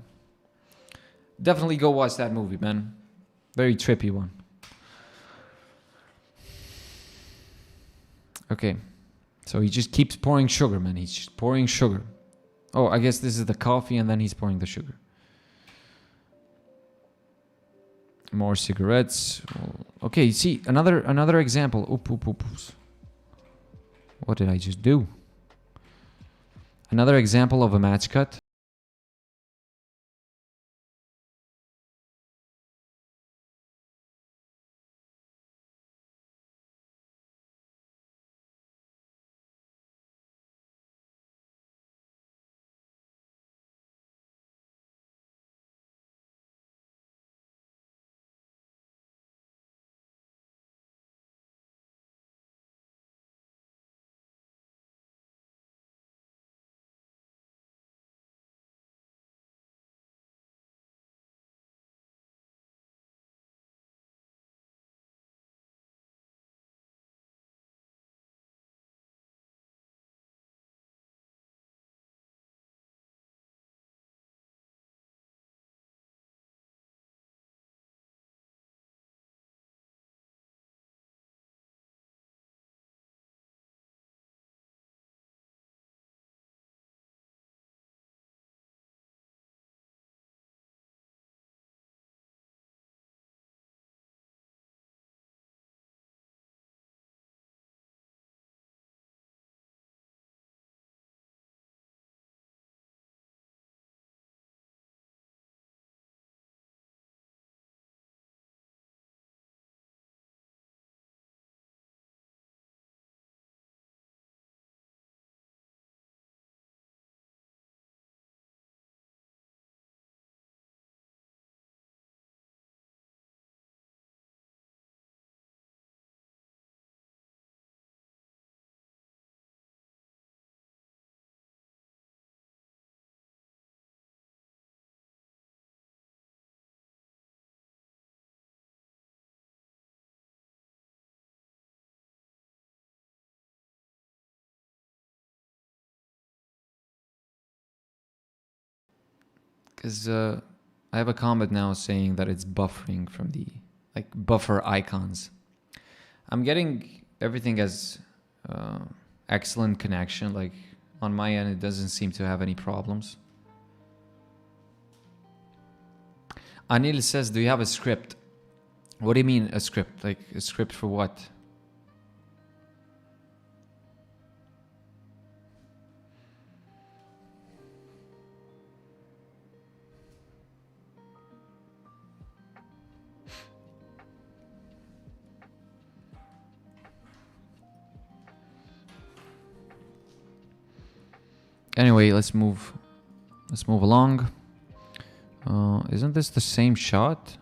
Definitely go watch that movie, man. Very trippy one. Okay. So he just keeps pouring sugar, man. He's just pouring sugar. Oh, I guess this is the coffee and then he's pouring the sugar. More cigarettes. Okay, see, another example. Oops. What did I just do? Another example of a match cut. Because I have a comment now saying that it's buffering from the buffer icons. I'm getting everything as excellent connection. Like on my end, it doesn't seem to have any problems. Anil says, do you have a script? What do you mean a script? Like a script for what? Anyway, let's move along. Isn't this the same shot?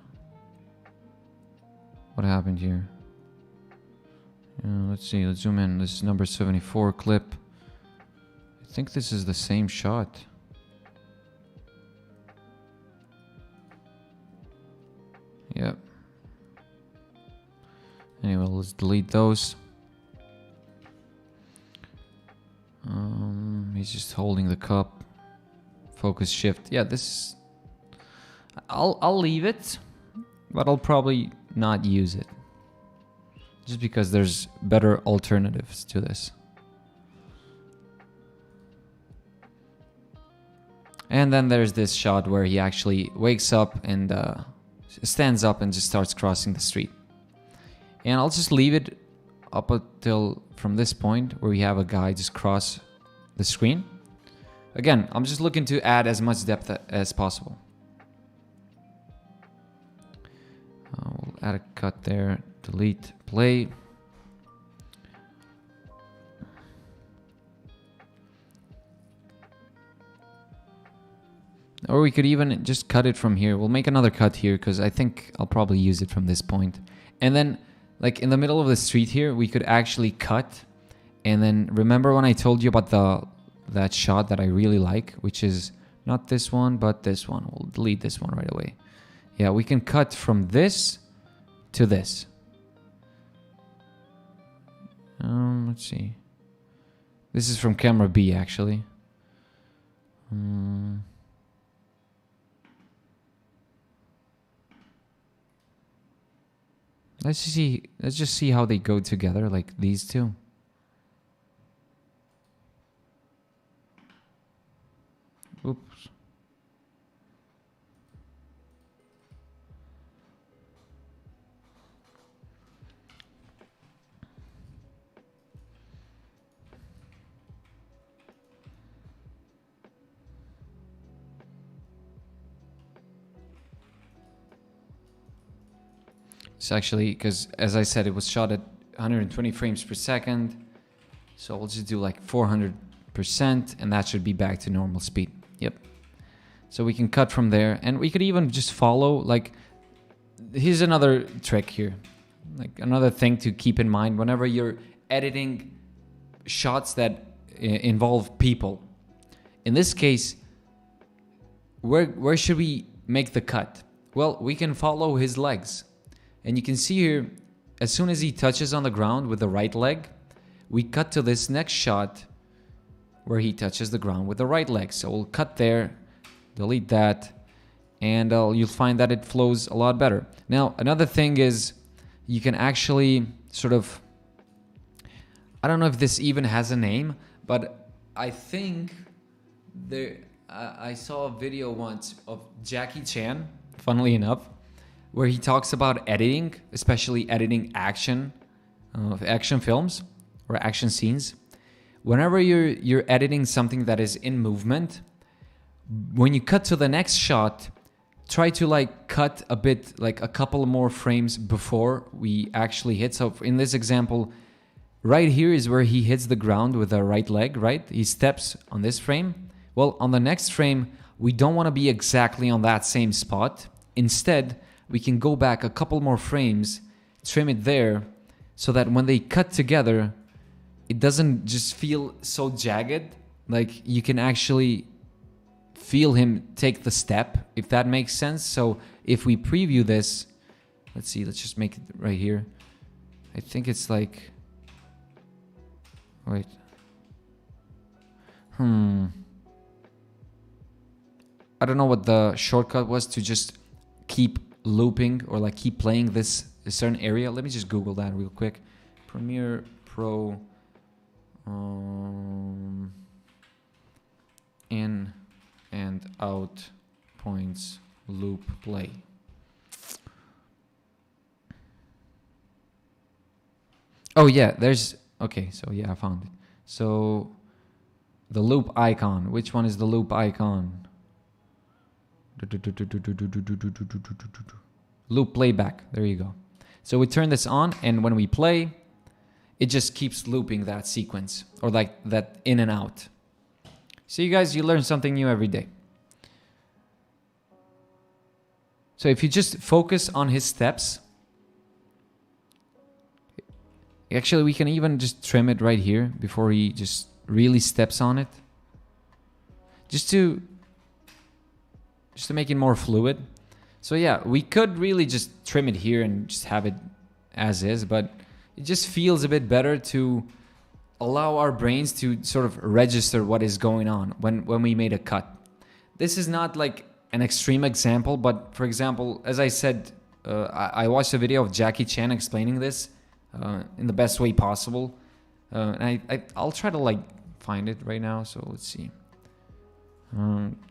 What happened here? Let's see, let's zoom in. This is number 74 clip. I think this is the same shot. Yep. Anyway, let's delete those. He's just holding the cup. Focus shift. Yeah, this. I'll leave it, but I'll probably not use it, just because there's better alternatives to this. And then there's this shot where he actually wakes up and stands up and just starts crossing the street. And I'll just leave it up until from this point where we have a guy just cross the screen. Again, I'm just looking to add as much depth as possible. add a cut there, delete, play. Or we could even just cut it from here. We'll make another cut here because I think I'll probably use it from this point. And then, like in the middle of the street here, we could actually cut. And then remember when I told you about that shot that I really like, which is not this one, but this one. We'll delete this one right away. Yeah, we can cut from this to this. Let's see. This is from camera B, actually. Let's just see how they go together, like these two. Oops. It's actually, because as I said, it was shot at 120 frames per second. So we'll just do like 400%, and that should be back to normal speed. Yep. So we can cut from there, and we could even just follow, like, here's another trick here. Like another thing to keep in mind whenever you're editing shots that involve people. In this case, where should we make the cut? Well, we can follow his legs. And you can see here, as soon as he touches on the ground with the right leg, we cut to this next shot where he touches the ground with the right leg. So we'll cut there, delete that, and you'll find that it flows a lot better. Now, another thing is you can actually sort of, I don't know if this even has a name, but I think I saw a video once of Jackie Chan, funnily enough, where he talks about editing, especially editing action films or action scenes. Whenever you're editing something that is in movement, when you cut to the next shot, try to like cut a bit, like a couple more frames before we actually hit. So in this example, right here is where he hits the ground with the right leg, right? He steps on this frame. Well, on the next frame, we don't want to be exactly on that same spot. Instead, we can go back a couple more frames, trim it there, so that when they cut together, it doesn't just feel so jagged. Like you can actually feel him take the step, if that makes sense. So if we preview this, let's see, let's just make it right here. I think it's like, wait. I don't know what the shortcut was to just keep looping or like keep playing this a certain area. Let me just Google that real quick. Premiere Pro in and out points loop play. Oh yeah, there's, okay, so yeah, I found it. So the loop icon, which one is the loop icon? Loop playback, there you go. So we turn this on, and when we play, it just keeps looping that sequence, or like that in and out. So you guys, you learn something new every day. So if you just focus on his steps, actually we can even just trim it right here before he just really steps on it. Just to make it more fluid. So yeah, we could really just trim it here and just have it as is, but it just feels a bit better to allow our brains to sort of register what is going on when we made a cut. This is not like an extreme example, but for example, as I said, I watched a video of Jackie Chan explaining this in the best way possible. And I'll try to like find it right now, so let's see.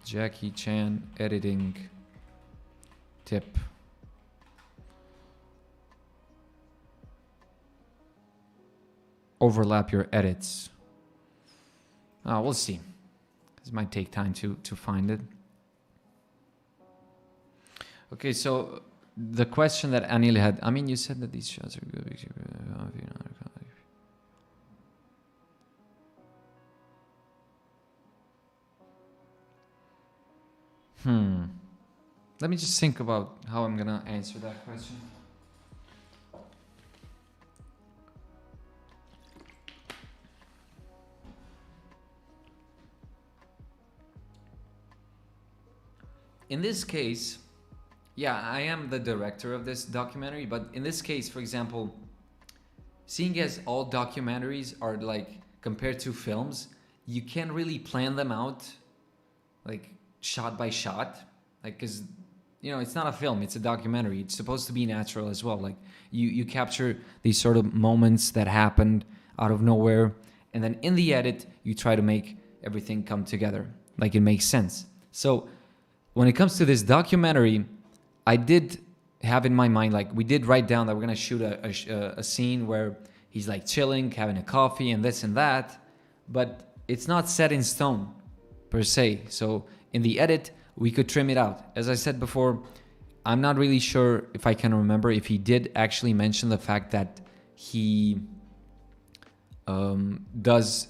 Jackie Chan editing tip. Overlap your edits. We'll see. This might take time to find it. Okay, so the question that Anil had, I mean, you said that these shots are good. Let me just think about how I'm gonna answer that question. In this case, yeah, I am the director of this documentary, but in this case, for example, seeing as all documentaries are like compared to films, you can't really plan them out like shot by shot, like because it's not a film, it's a documentary. It's supposed to be natural as well. Like you capture these sort of moments that happened out of nowhere, and then in the edit you try to make everything come together like it makes sense. So when it comes to this documentary, I did have in my mind, like we did write down that we're gonna shoot a scene where he's like chilling, having a coffee and this and that, but it's not set in stone per se. So in the edit, we could trim it out. As I said before, I'm not really sure if I can remember if he did actually mention the fact that he does,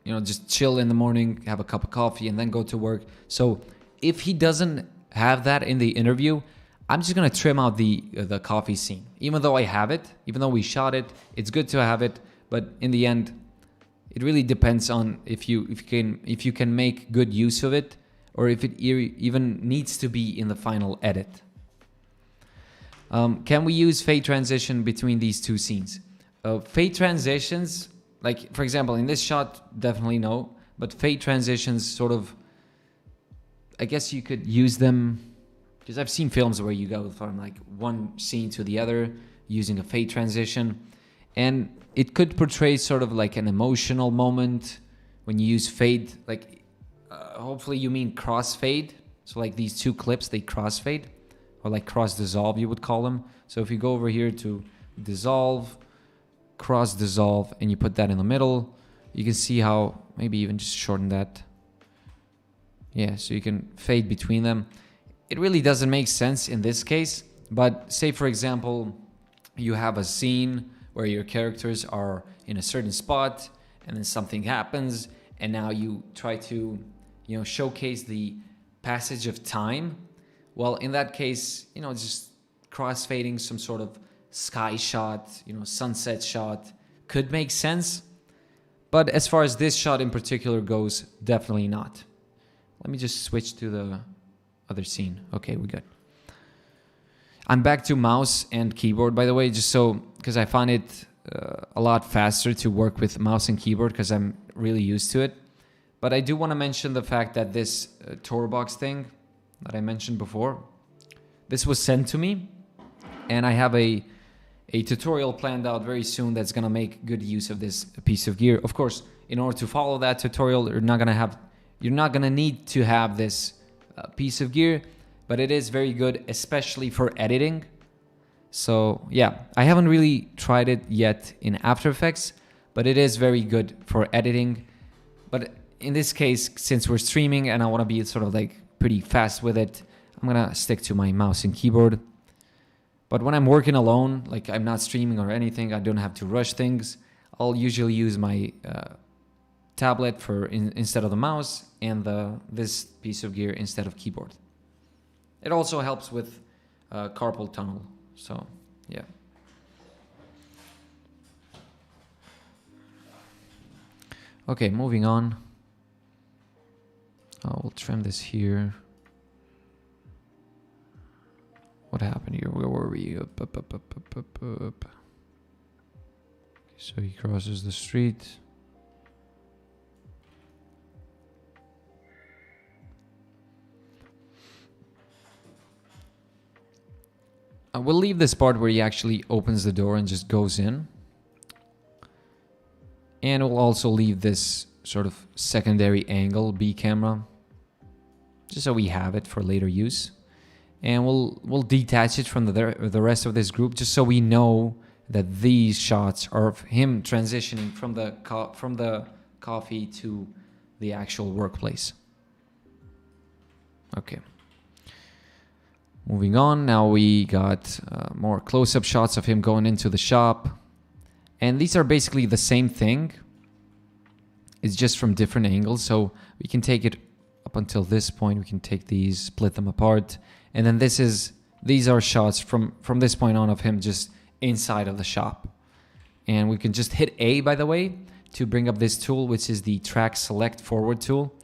just chill in the morning, have a cup of coffee, and then go to work. So if he doesn't have that in the interview, I'm just gonna trim out the coffee scene. Even though I have it, even though we shot it, it's good to have it. But in the end, it really depends on if you can make good use of it, or if it even needs to be in the final edit. Can we use fade transition between these two scenes? Fade transitions, like for example in this shot, definitely no. But fade transitions, sort of, I guess you could use them, because I've seen films where you go from like one scene to the other using a fade transition, and it could portray sort of like an emotional moment when you use fade. Like hopefully you mean crossfade. So like these two clips, they crossfade, or like cross dissolve, you would call them. So if you go over here to dissolve, cross dissolve, and you put that in the middle, you can see how, maybe even just shorten that. Yeah, so you can fade between them. It really doesn't make sense in this case, but say for example, you have a scene where your characters are in a certain spot and then something happens, and now you try to, showcase the passage of time. Well, in that case, just crossfading some sort of sky shot, sunset shot could make sense. But as far as this shot in particular goes, definitely not. Let me just switch to the other scene. Okay, we're good. I'm back to mouse and keyboard, by the way, just so, because I find it a lot faster to work with mouse and keyboard because I'm really used to it. But I do want to mention the fact that this Torbox thing that I mentioned before, this was sent to me, and I have a tutorial planned out very soon that's going to make good use of this piece of gear. Of course, in order to follow that tutorial, you're not going to need to have this piece of gear, but it is very good, especially for editing. So yeah, I haven't really tried it yet in After Effects, but it is very good for editing. But in this case, since we're streaming and I want to be sort of like pretty fast with it, I'm gonna stick to my mouse and keyboard. But when I'm working alone, like I'm not streaming or anything, I don't have to rush things, I'll usually use my tablet instead of the mouse, and this piece of gear instead of keyboard. It also helps with carpal tunnel. So yeah. Okay, moving on. We'll trim this here. What happened here? Where were we? Up. So he crosses the street. We'll leave this part where he actually opens the door and just goes in. And we'll also leave this sort of secondary angle B camera, just so we have it for later use. And we'll detach it from the rest of this group, just so we know that these shots are of him transitioning from the coffee to the actual workplace. Okay. Moving on, now we got more close-up shots of him going into the shop. And these are basically the same thing. It's just from different angles. So we can take it up until this point. We can take these, split them apart. And then these are shots from this point on of him just inside of the shop. And we can just hit A, by the way, to bring up this tool, which is the track select forward tool.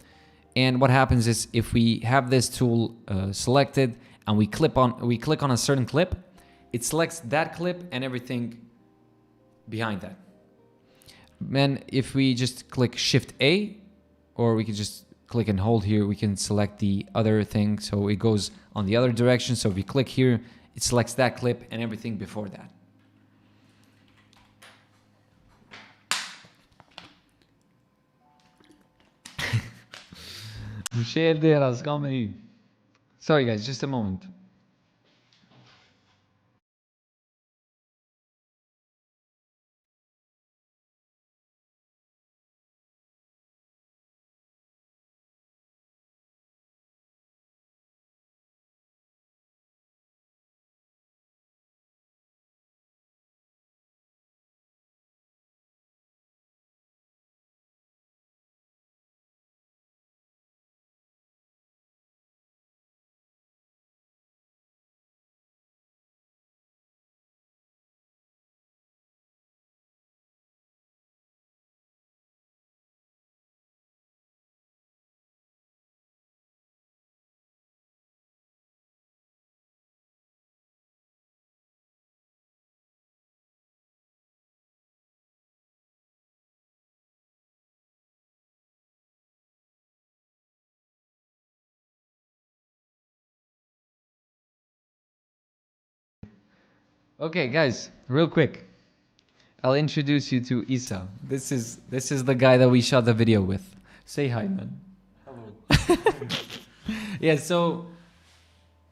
And what happens is if we have this tool selected and we click on a certain clip, it selects that clip and everything behind that. Then if we just click Shift A, or we can just click and hold here, we can select the other thing. So it goes on the other direction. So if you click here, it selects that clip and everything before that. Sorry guys, just a moment. Okay, guys, real quick. I'll introduce you to Isa. This is the guy that we shot the video with. Say hi, man. Hello. Yeah, so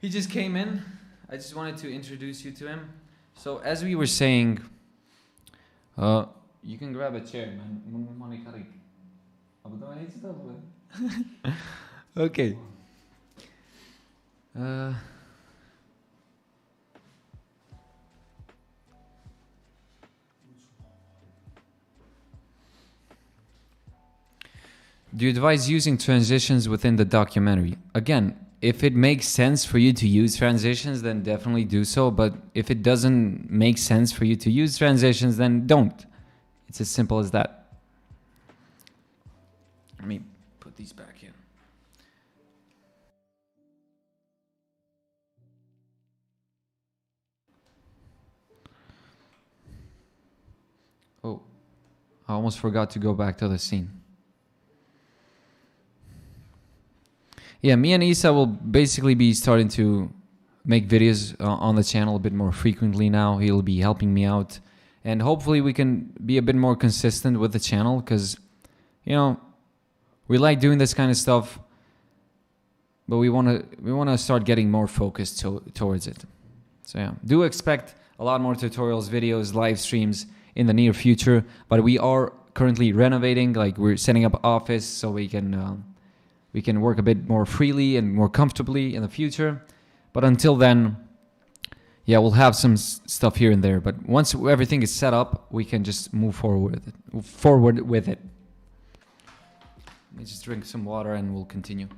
he just came in. I just wanted to introduce you to him. So as we were saying, you can grab a chair, man. Okay. Do you advise using transitions within the documentary? Again, if it makes sense for you to use transitions, then definitely do so. But if it doesn't make sense for you to use transitions, then don't. It's as simple as that. Let me put these back in. Oh, I almost forgot to go back to the scene. Yeah, me and Isa will basically be starting to make videos on the channel a bit more frequently now. He'll be helping me out. And hopefully we can be a bit more consistent with the channel because, you know, we like doing this kind of stuff, but we want to start getting more focused towards it. So yeah, do expect a lot more tutorials, videos, live streams in the near future. But we are currently renovating, like we're setting up office so we can work a bit more freely and more comfortably in the future. But until then, yeah, we'll have some stuff here and there. But once everything is set up, we can just move forward with it. Let me just drink some water and we'll continue.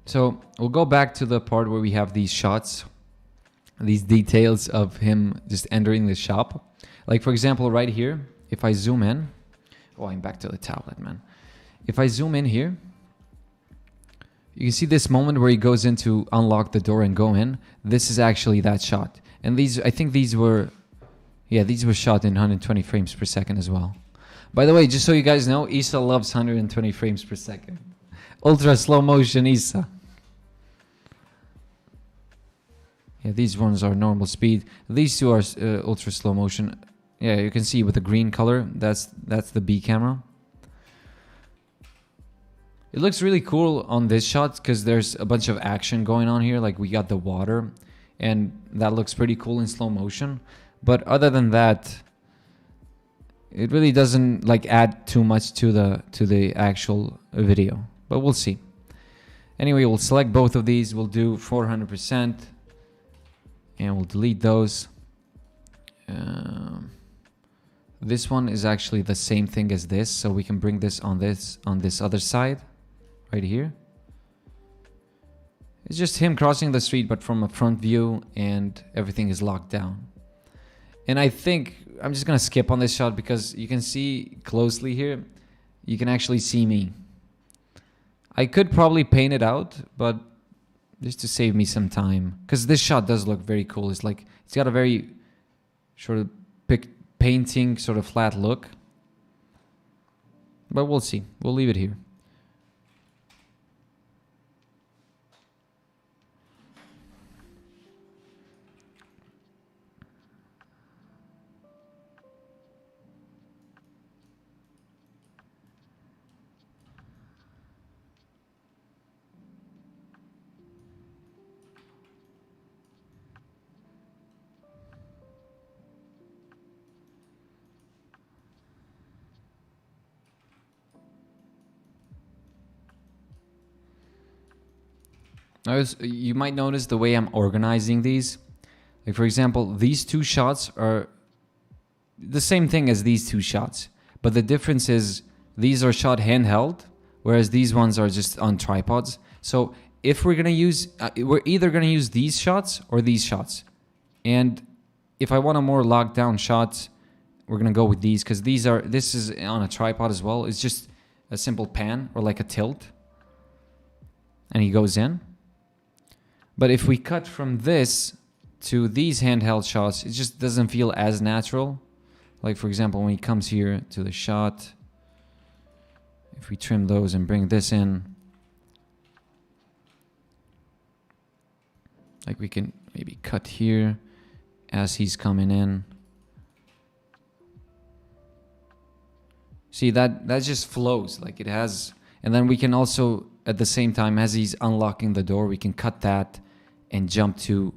So we'll go back to the part where we have these shots, these details of him just entering the shop. Like for example, right here, if I zoom in, oh, I'm back to the tablet, man. If I zoom in here, you can see this moment where he goes in to unlock the door and go in. This is actually that shot. And these, I think these were shot in 120 frames per second as well. By the way, just so you guys know, Isa loves 120 frames per second. Ultra slow motion Isa. Yeah, these ones are normal speed. These two are ultra slow motion. Yeah, you can see with the green color, that's the B camera. It looks really cool on this shot because there's a bunch of action going on here. Like we got the water and that looks pretty cool in slow motion. But other than that, it really doesn't like add too much to the actual video, but we'll see. Anyway, we'll select both of these. We'll do 400% and we'll delete those. This one is actually the same thing as this, so we can bring this on this other side right here. It's just him crossing the street, but from a front view, and everything is locked down. And I think I'm just gonna skip on this shot because you can see closely here, you can actually see me. I could probably paint it out, but just to save me some time, because this shot does look very cool. It's like, it's got a very sort of painting sort of flat look, but we'll see. We'll leave it here. You might notice the way I'm organizing these. Like, for example, these two shots are the same thing as these two shots, but the difference is these are shot handheld, whereas these ones are just on tripods. So if we're gonna use, we're either gonna use these shots or these shots. And if I want a more locked down shot, we're gonna go with these, because this is on a tripod as well. It's just a simple pan or like a tilt, and he goes in. But if we cut from this to these handheld shots, it just doesn't feel as natural. Like, for example, when he comes here to the shot, if we trim those and bring this in, like we can maybe cut here as he's coming in. See, that just flows, like it has. And then we can also, at the same time, as he's unlocking the door, we can cut that and jump to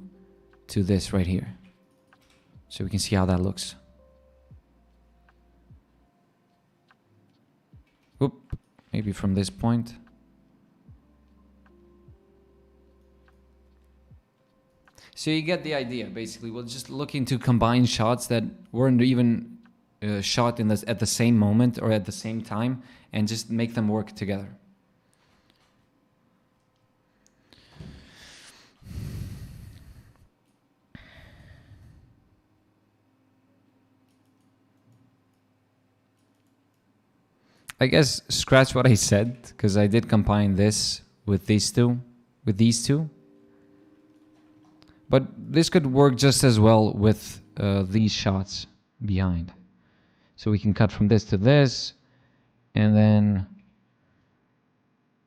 this right here. So we can see how that looks. Oop, maybe from this point. So you get the idea, basically. We're just looking to combine shots that weren't even shot at the same moment or at the same time, and just make them work together. I guess scratch what I said, because I did combine this with these two. But this could work just as well with these shots behind. So we can cut from this to this, and then,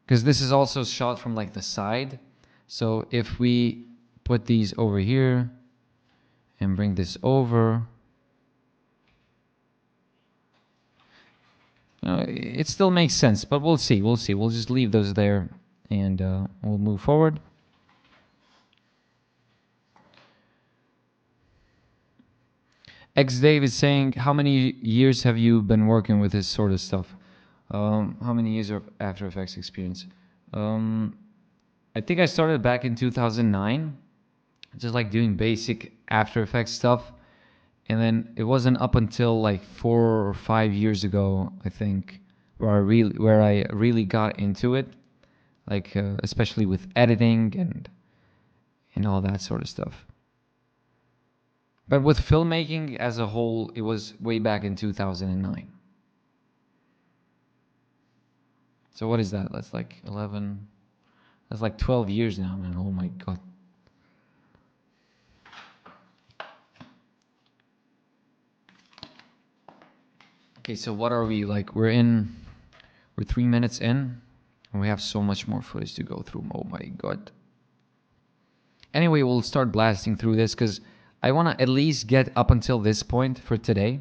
because this is also shot from like the side. So if we put these over here and bring this over, it still makes sense, but we'll see. We'll just leave those there, and we'll move forward. X-Dave is saying, how many years have you been working with this sort of stuff? How many years of After Effects experience? I think I started back in 2009, just like doing basic After Effects stuff. And then it wasn't up until like 4 or 5 years ago, I think, where I really got into it, like especially with editing and all that sort of stuff. But with filmmaking as a whole, it was way back in 2009. So what is that? That's like 11. That's like 12 years now, man. Oh my god. Okay, so what are we like? We're 3 minutes in, and we have so much more footage to go through. Oh my god. Anyway, we'll start blasting through this because I want to at least get up until this point for today.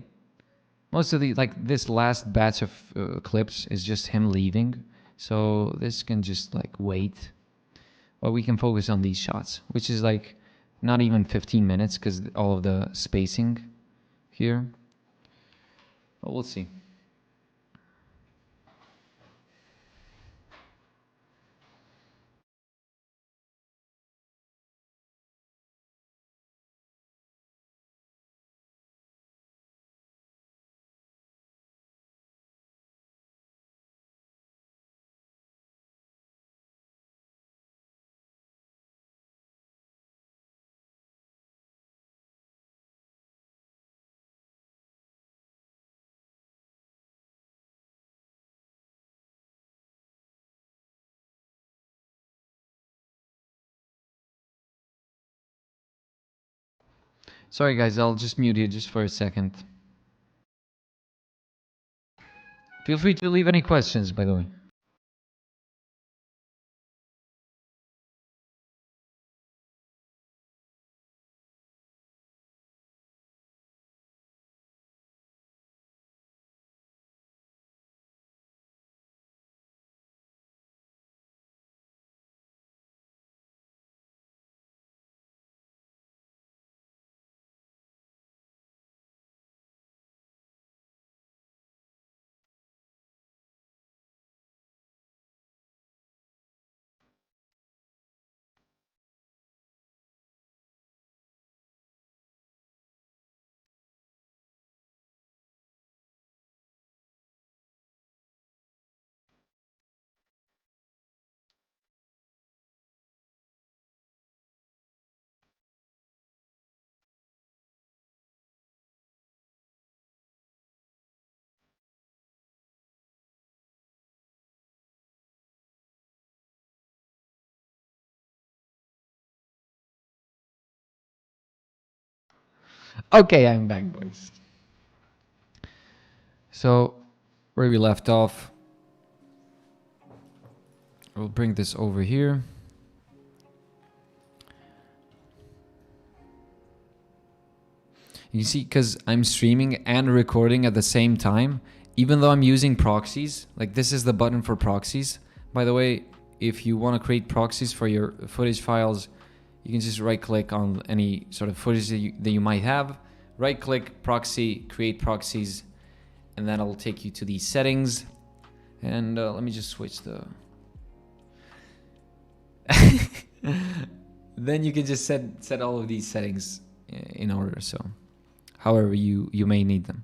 Most of the, like, this last batch of clips is just him leaving. So this can just like wait. But we can focus on these shots, which is like not even 15 minutes because all of the spacing here. But we'll see. Sorry guys, I'll just mute you just for a second. Feel free to leave any questions, by the way. Okay, I'm back, boys. So, where we left off, we'll bring this over here. You see, because I'm streaming and recording at the same time, even though I'm using proxies, like this is the button for proxies. By the way, if you want to create proxies for your footage files, you can just right click on any sort of footage that you might have. Right click, proxy, create proxies, and then it'll take you to these settings. And let me just switch the... Then you can just set all of these settings in order, so however you may need them.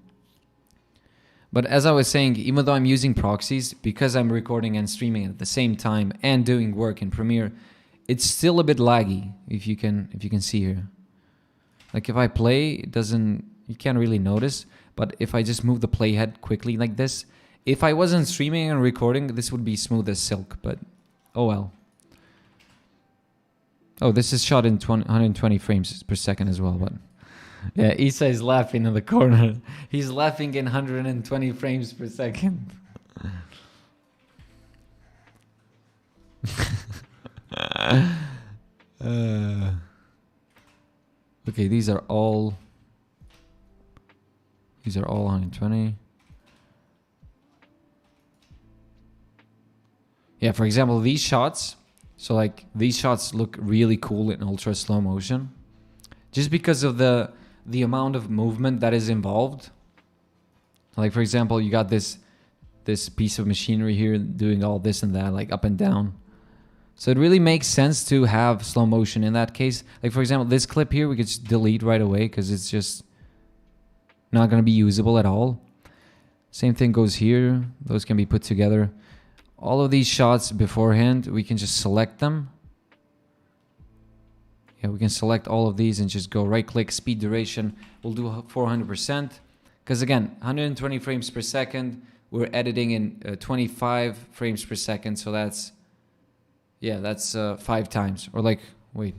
But as I was saying, even though I'm using proxies, because I'm recording and streaming at the same time and doing work in Premiere, it's still a bit laggy, if you can see here. Like if I play, it doesn't, you can't really notice, but if I just move the playhead quickly like this, if I wasn't streaming and recording, this would be smooth as silk, but oh well. Oh, this is shot in 120 frames per second as well, but yeah, Isa is laughing in the corner. He's laughing in 120 frames per second. Okay, these are all 120. Yeah, for example, these shots. So like these shots look really cool in ultra slow motion, just because of the amount of movement that is involved. Like for example, you got this piece of machinery here doing all this and that, like up and down. So it really makes sense to have slow motion in that case. Like for example, this clip here, we could just delete right away because it's just not going to be usable at all. Same thing goes here. Those can be put together. All of these shots beforehand, we can just select them. Yeah, we can select all of these and just go right click, speed duration. We'll do 400%. Because again, 120 frames per second. We're editing in 25 frames per second. So that's, yeah, that's 5 times. Or like, wait.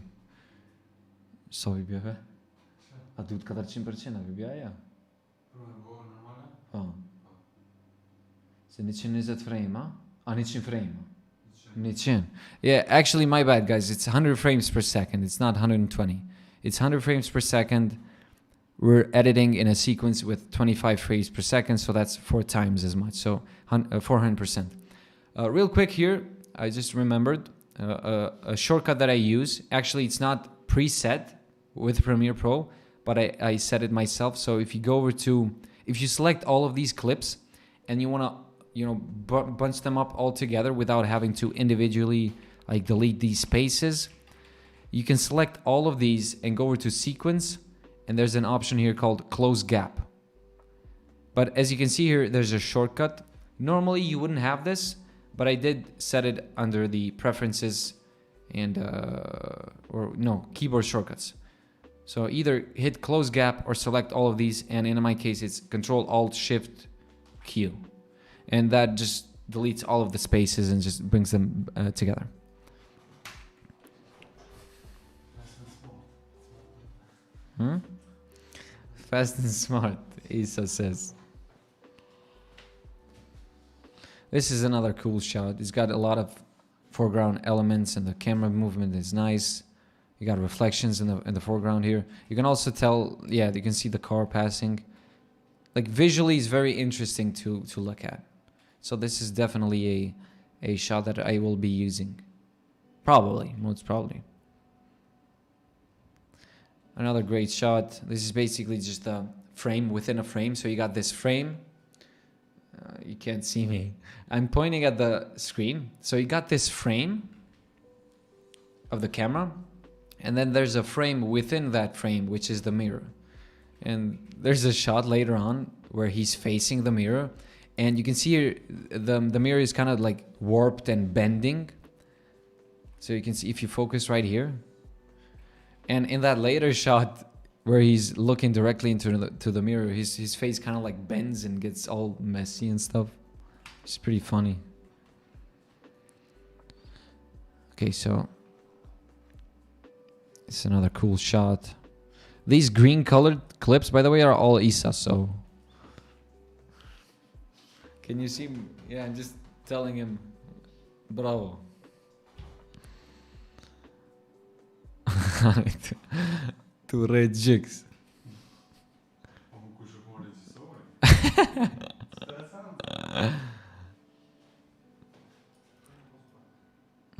So vi bjeve? A duhet 400% vi bjaja? Oh. Se 120 frame, ah? 100 frame. 100. Yeah, actually, my bad, guys. It's 100 frames per second. It's not 120. It's 100 frames per second. We're editing in a sequence with 25 frames per second, so that's 4 times as much. So 400%. Real quick here, I just remembered a shortcut that I use. Actually, it's not preset with Premiere Pro, but I set it myself. So if you go over to, if you select all of these clips and you want to, bunch them up all together without having to individually like delete these spaces, you can select all of these and go over to sequence, and there's an option here called close gap. But as you can see here, there's a shortcut. Normally you wouldn't have this, but I did set it under the preferences and keyboard shortcuts. So either hit close gap or select all of these, and in my case it's Control Alt Shift Q, and that just deletes all of the spaces and just brings them together. Fast and smart, Isa says. This is another cool shot. It's got a lot of foreground elements and the camera movement is nice. You got reflections in the foreground here. You can also tell, yeah, you can see the car passing. Like visually is very interesting to look at. So this is definitely a shot that I will be using. Probably, most probably. Another great shot. This is basically just a frame within a frame. So you got this frame. You can't see me. I'm pointing at the screen. So you got this frame of the camera. And then there's a frame within that frame, which is the mirror. And there's a shot later on where he's facing the mirror. And you can see here, the mirror is kind of like warped and bending. So you can see if you focus right here. And in that later shot where he's looking directly into the mirror, his face kind of like bends and gets all messy and stuff. It's pretty funny. Okay, so it's another cool shot. These green colored clips, by the way, are all Isa, so can you see? Yeah, I'm just telling him bravo. Tu regiks.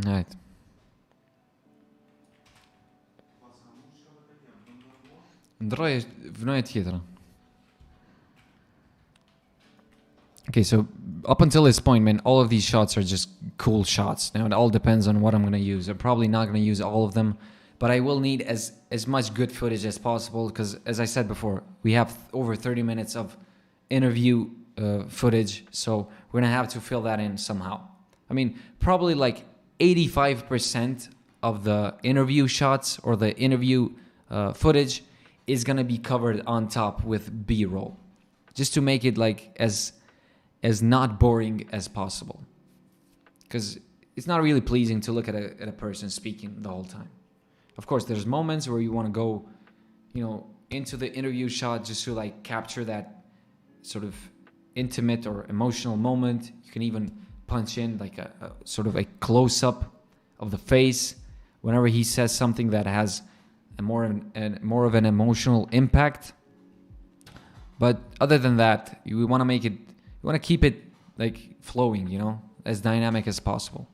Right. Okay, so up until this point, man, all of these shots are just cool shots. Now it all depends on what I'm gonna use. I'm probably not gonna use all of them, but I will need as much good footage as possible because, as I said before, we have over 30 minutes of interview footage, so we're gonna have to fill that in somehow. I mean, probably like 85% of the interview shots or the interview footage is gonna be covered on top with B-roll, just to make it like as not boring as possible, because it's not really pleasing to look at a person speaking the whole time. Of course, there's moments where you want to go, into the interview shot just to like capture that sort of intimate or emotional moment. You can even punch in like a sort of a close-up of the face whenever he says something that has more of an emotional impact. But other than that, we want to keep it like flowing, as dynamic as possible.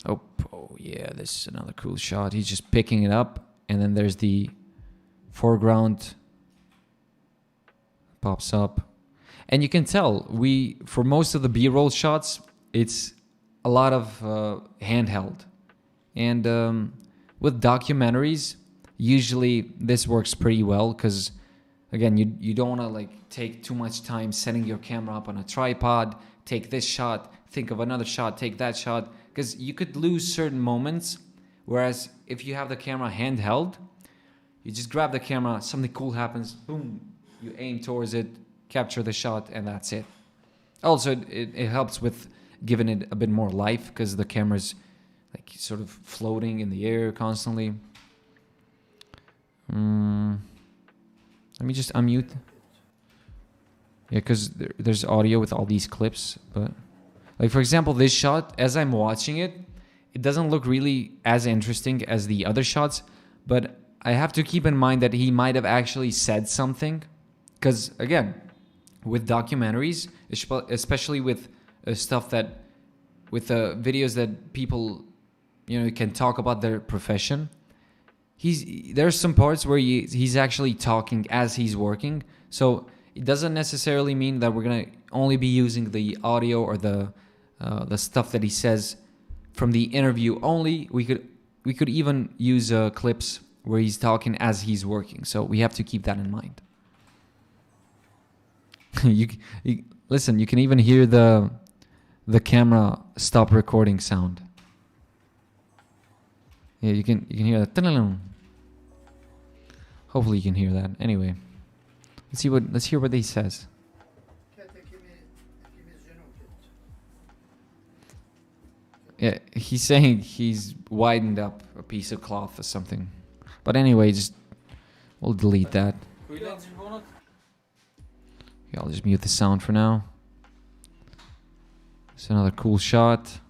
Oh yeah, this is another cool shot. He's just picking it up, and then there's the foreground pops up, and you can tell for most of the B-roll shots, it's a lot of handheld, and with documentaries, usually this works pretty well because, again, you don't want to like take too much time setting your camera up on a tripod, take this shot, think of another shot, take that shot, because you could lose certain moments. Whereas if you have the camera handheld, you just grab the camera, something cool happens, boom, you aim towards it, capture the shot, and that's it. Also, it helps with giving it a bit more life because the camera's like sort of floating in the air constantly. Let me just unmute. Yeah, because there's audio with all these clips, but like for example, this shot, as I'm watching it, it doesn't look really as interesting as the other shots, but I have to keep in mind that he might have actually said something, because again, with documentaries, especially with stuff that, with videos that people, can talk about their profession, there's some parts where he's actually talking as he's working. So it doesn't necessarily mean that we're gonna only be using the audio or the stuff that he says from the interview only. We could even use clips where he's talking as he's working. So we have to keep that in mind. you listen. You can even hear the camera stop recording sound. Yeah, you can hear that. Hopefully you can hear that. Anyway, let's hear what he says. Yeah, he's saying he's widened up a piece of cloth or something. But anyway, we'll delete that. Yeah, I'll just mute the sound for now. It's another cool shot.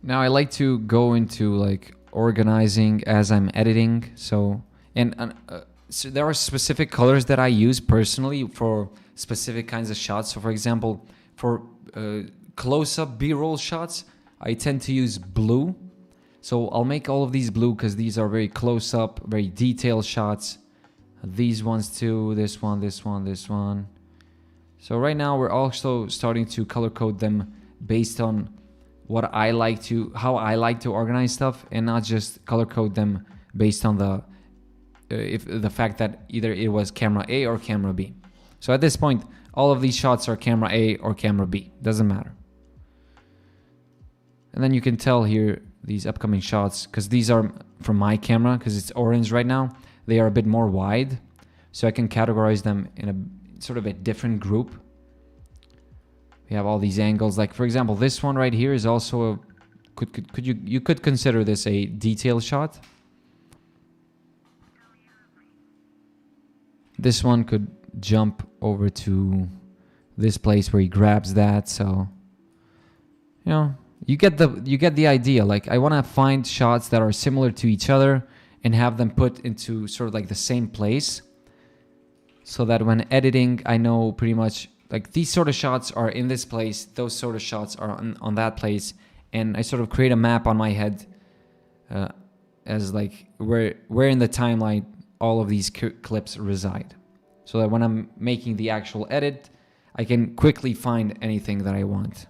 Now I like to go into like organizing as I'm editing. So there are specific colors that I use personally for specific kinds of shots. So for example, for close-up B-roll shots, I tend to use blue. So I'll make all of these blue because these are very close-up, very detailed shots. These ones too, this one, this one, this one. So right now we're also starting to color code them based on how I like to organize stuff, and not just color code them based on the fact that either it was camera A or camera B. So at this point, all of these shots are camera A or camera B. Doesn't matter. And then you can tell here these upcoming shots, because these are from my camera, because it's orange right now. They are a bit more wide, so I can categorize them in a sort of a different group. We have all these angles. Like for example, this one right here is also you could consider this a detail shot. This one could jump over to this place where he grabs that. So you get the idea. Like I want to find shots that are similar to each other and have them put into sort of like the same place, so that when editing, I know pretty much like these sort of shots are in this place, those sort of shots are on that place, and I sort of create a map on my head as like where in the timeline all of these clips reside, so that when I'm making the actual edit, I can quickly find anything that I want.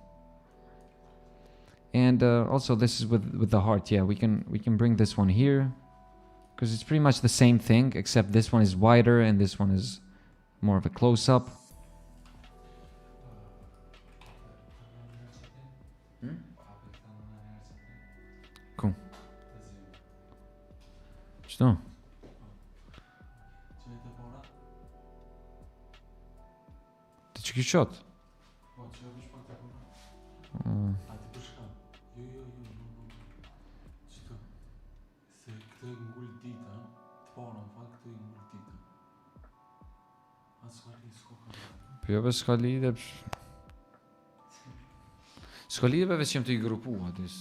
And also this is with the heart. Yeah, we can bring this one here, because it's pretty much the same thing, except this one is wider and this one is more of a close-up. Cool. Что? Ty çeki shot? Jo veç s'ka lidhje. S'ka lidhje veç jem të i grupua dis.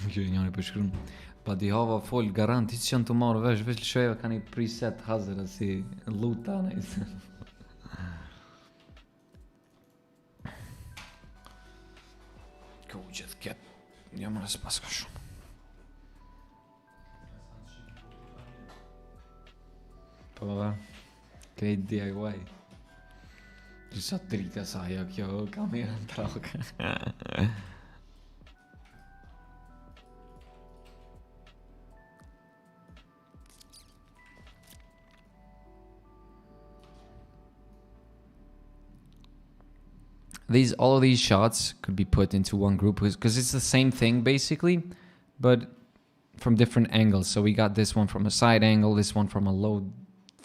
Kjo njëri për shkrim. Pa di hava fol garantit që janë të marrë vesh, veç lëshoja ka një preset hazëra si luta nëjse. Kjo u gjithë ketë, një më nësë paska shumë. Po dhe, krejt DIY. Gjësa trika sa ja kjo kamera në trauka. All of these shots could be put into one group because it's the same thing basically, but from different angles. So we got this one from a side angle, this one from a low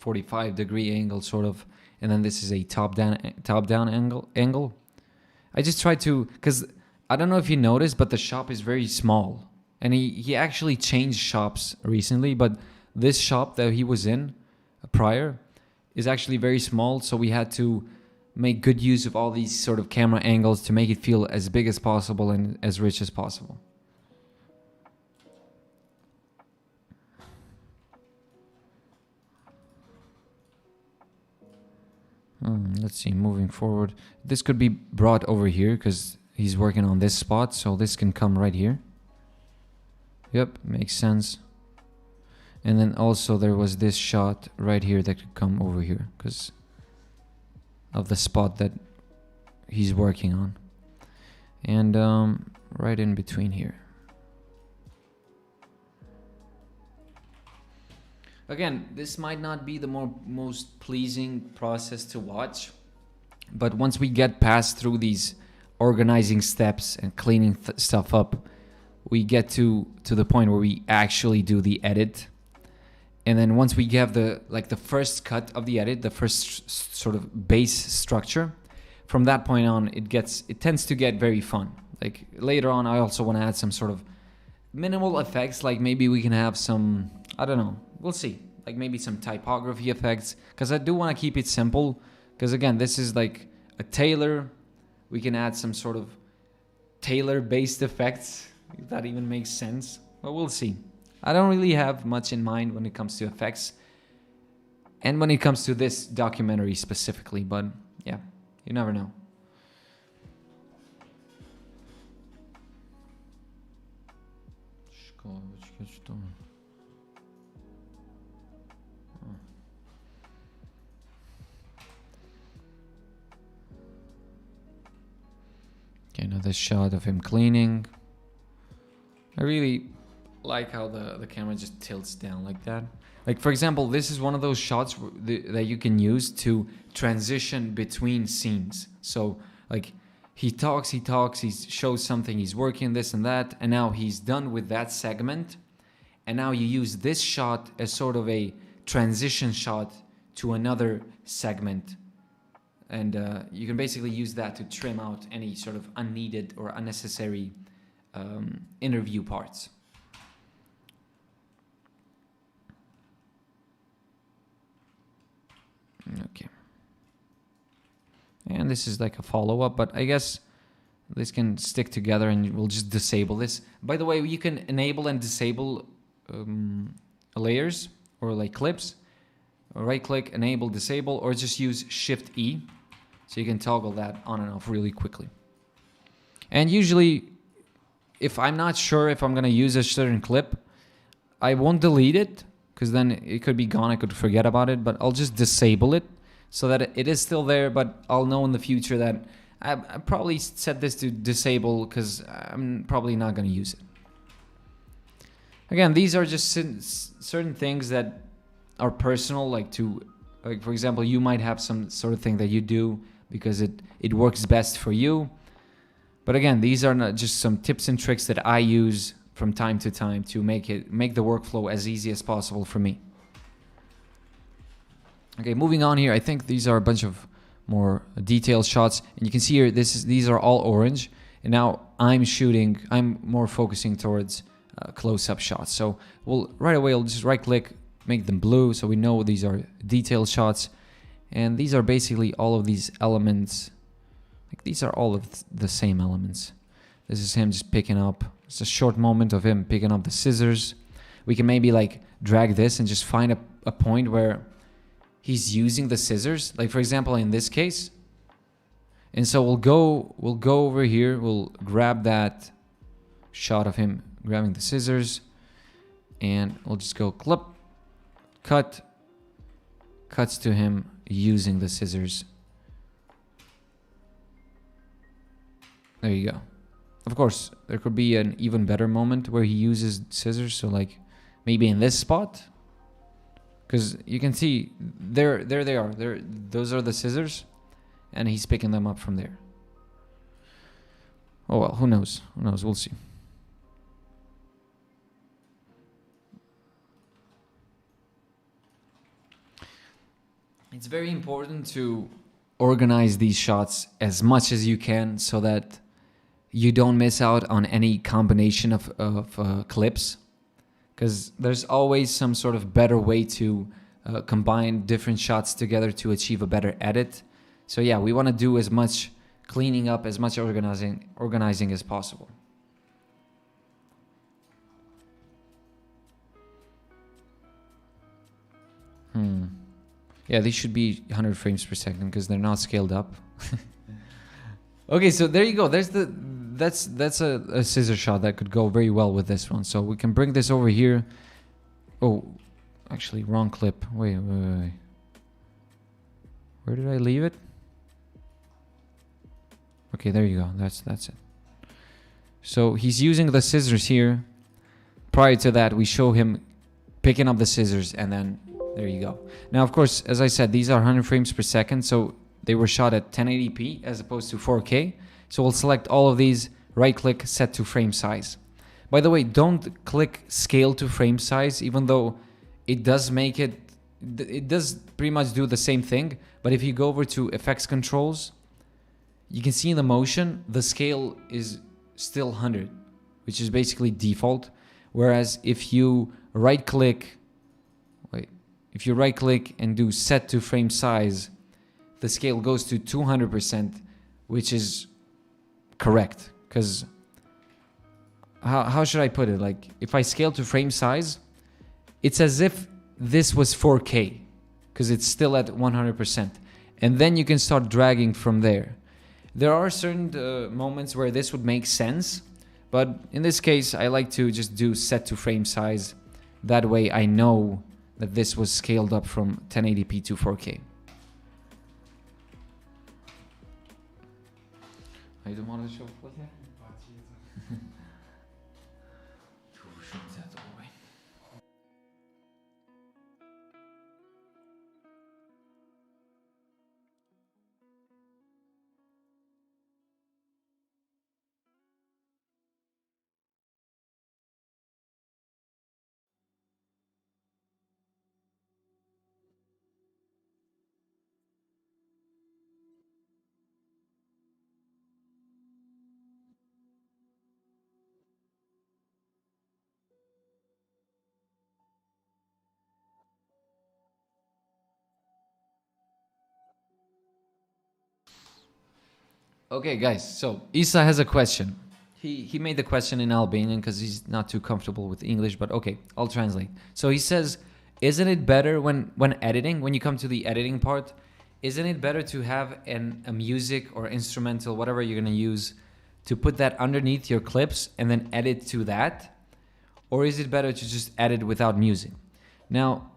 45-degree angle sort of, and then this is a top down angle. I just try to, because I don't know if you noticed, but the shop is very small, and he actually changed shops recently, but this shop that he was in prior, is actually very small, so we had to make good use of all these sort of camera angles to make it feel as big as possible and as rich as possible. Let's see, moving forward. This could be brought over here because he's working on this spot, so this can come right here. Yep, makes sense. And then also there was this shot right here that could come over here because of the spot that he's working on. And right in between here. Again, this might not be the most pleasing process to watch, but once we get past through these organizing steps and cleaning stuff up, we get to the point where we actually do the edit. And then once we have the first cut of the edit, the first sort of base structure, from that point on, it tends to get very fun. Like later on, I also want to add some sort of minimal effects, like maybe we can have some, I don't know, we'll see, like maybe some typography effects, because I do want to keep it simple, because again, this is like a tailor. We can add some sort of tailor-based effects, if that even makes sense, but we'll see. I don't really have much in mind when it comes to effects and when it comes to this documentary specifically, but yeah, you never know. Okay, another shot of him cleaning. I really like how the camera just tilts down like that. Like, for example, this is one of those shots that you can use to transition between scenes. So, like, he talks, he shows something, he's working this and that, and now he's done with that segment. And now you use this shot as sort of a transition shot to another segment. And you can basically use that to trim out any sort of unneeded or unnecessary interview parts. Okay. And this is like a follow-up, but I guess this can stick together and we'll just disable this. By the way, you can enable and disable layers or like clips. Right click, enable, disable, or just use Shift E. So you can toggle that on and off really quickly. And usually, if I'm not sure if I'm going to use a certain clip, I won't delete it, because then it could be gone, I could forget about it, but I'll just disable it so that it is still there, but I'll know in the future that I probably set this to disable because I'm probably not going to use it. Again, these are just certain things that are personal, like for example, you might have some sort of thing that you do because it works best for you. But again, these are not just some tips and tricks that I use from time to time to make the workflow as easy as possible for me. Okay, moving on here, I think these are a bunch of more detailed shots, and you can see here these are all orange, and now I'm more focusing towards close-up shots. So right away I'll just right click, make them blue, so we know these are detailed shots, and these are basically all of these elements. Like these are all of the same elements. This is him just picking up. It's a short moment of him picking up the scissors. We can maybe like drag this and just find a point where he's using the scissors. Like for example, in this case. And so we'll go over here. We'll grab that shot of him grabbing the scissors, and we'll just go clip, cuts to him using the scissors. There you go. Of course, there could be an even better moment where he uses scissors. So like maybe in this spot, because you can see there they are. Those are the scissors, and he's picking them up from there. Oh well, who knows? Who knows? We'll see. It's very important to organize these shots as much as you can so that you don't miss out on any combination of clips, because there's always some sort of better way to combine different shots together to achieve a better edit. So yeah, we want to do as much cleaning up, as much organizing as possible. Yeah, these should be 100 frames per second because they're not scaled up. Okay, so there you go. That's a scissor shot that could go very well with this one. So we can bring this over here. Oh, actually, wrong clip. Wait. Where did I leave it? Okay, there you go. That's it. So he's using the scissors here. Prior to that, we show him picking up the scissors, and then there you go. Now, of course, as I said, these are 100 frames per second, so they were shot at 1080p as opposed to 4K. So we'll select all of these, right-click, set to frame size. By the way, don't click scale to frame size, even though it does make it does pretty much do the same thing. But if you go over to effects controls, you can see in the motion, the scale is still 100, which is basically default. Whereas if you right-click, if you right-click and do set to frame size, the scale goes to 200%, which is correct. Because how should I put it? Like, if I scale to frame size, it's as if this was 4K, because it's still at 100%. And then you can start dragging from there. There are certain moments where this would make sense, but in this case, I like to just do set to frame size. That way I know that this was scaled up from 1080p to 4K. Hij doet maar eens op wat hè? Okay, guys, so Isa has a question. He made the question in Albanian because he's not too comfortable with English, but okay, I'll translate. So he says, isn't it better when editing, when you come to the editing part, isn't it better to have a music or instrumental, whatever you're going to use, to put that underneath your clips and then edit to that? Or is it better to just edit without music? Now,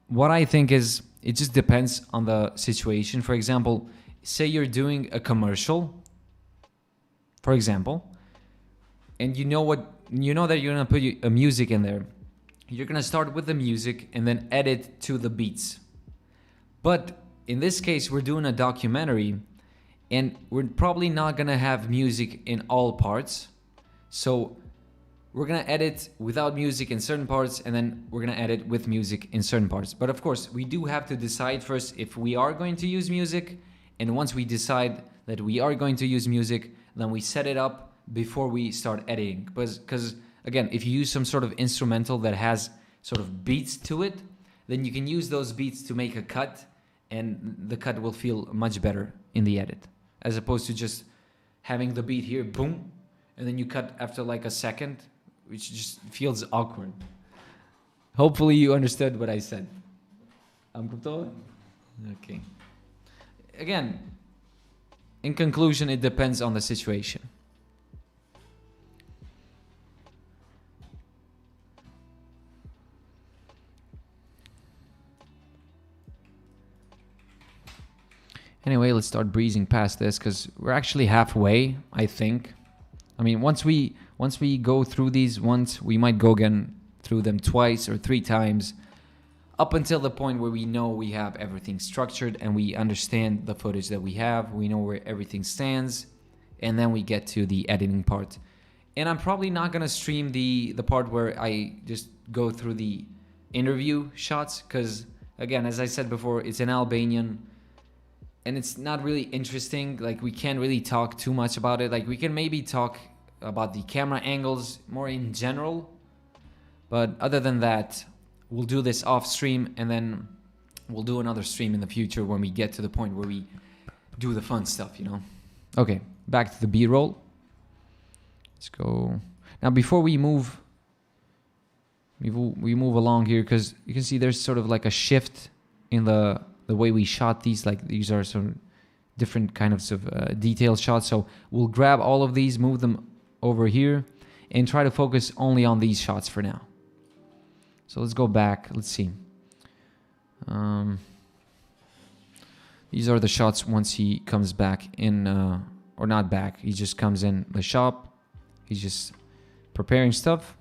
what I think is, it just depends on the situation. For example, say you're doing a commercial, for example, and you know that you're gonna put a music in there. You're gonna start with the music and then edit to the beats. But in this case, we're doing a documentary, and we're probably not gonna have music in all parts. So we're gonna edit without music in certain parts, and then we're gonna edit with music in certain parts. But of course, we do have to decide first if we are going to use music. And once we decide that we are going to use music, then we set it up before we start editing. Because again, if you use some sort of instrumental that has sort of beats to it, then you can use those beats to make a cut, and the cut will feel much better in the edit. As opposed to just having the beat here, boom, and then you cut after like a second, which just feels awkward. Hopefully you understood what I said. Okay. Again, in conclusion, it depends on the situation. Anyway, let's start breezing past this because we're actually halfway, I think. I mean, once we go through these once, we might go again through them twice or 3 times, up until the point where we know we have everything structured and we understand the footage that we have, we know where everything stands, and then we get to the editing part. And I'm probably not gonna stream the part where I just go through the interview shots, because again, as I said before, it's in Albanian and it's not really interesting. Like, we can't really talk too much about it. Like, we can maybe talk about the camera angles more in general, but other than that, we'll do this off stream, and then we'll do another stream in the future when we get to the point where we do the fun stuff, you know. Okay, back to the B-roll. Let's go. Now before we move along here, because you can see there's sort of like a shift in the way we shot these. Like these are some different kinds of detailed shots. So we'll grab all of these, move them over here, and try to focus only on these shots for now. So let's go back. Let's see. These are the shots once he comes back in, or not back. He just comes in the shop. He's just preparing stuff.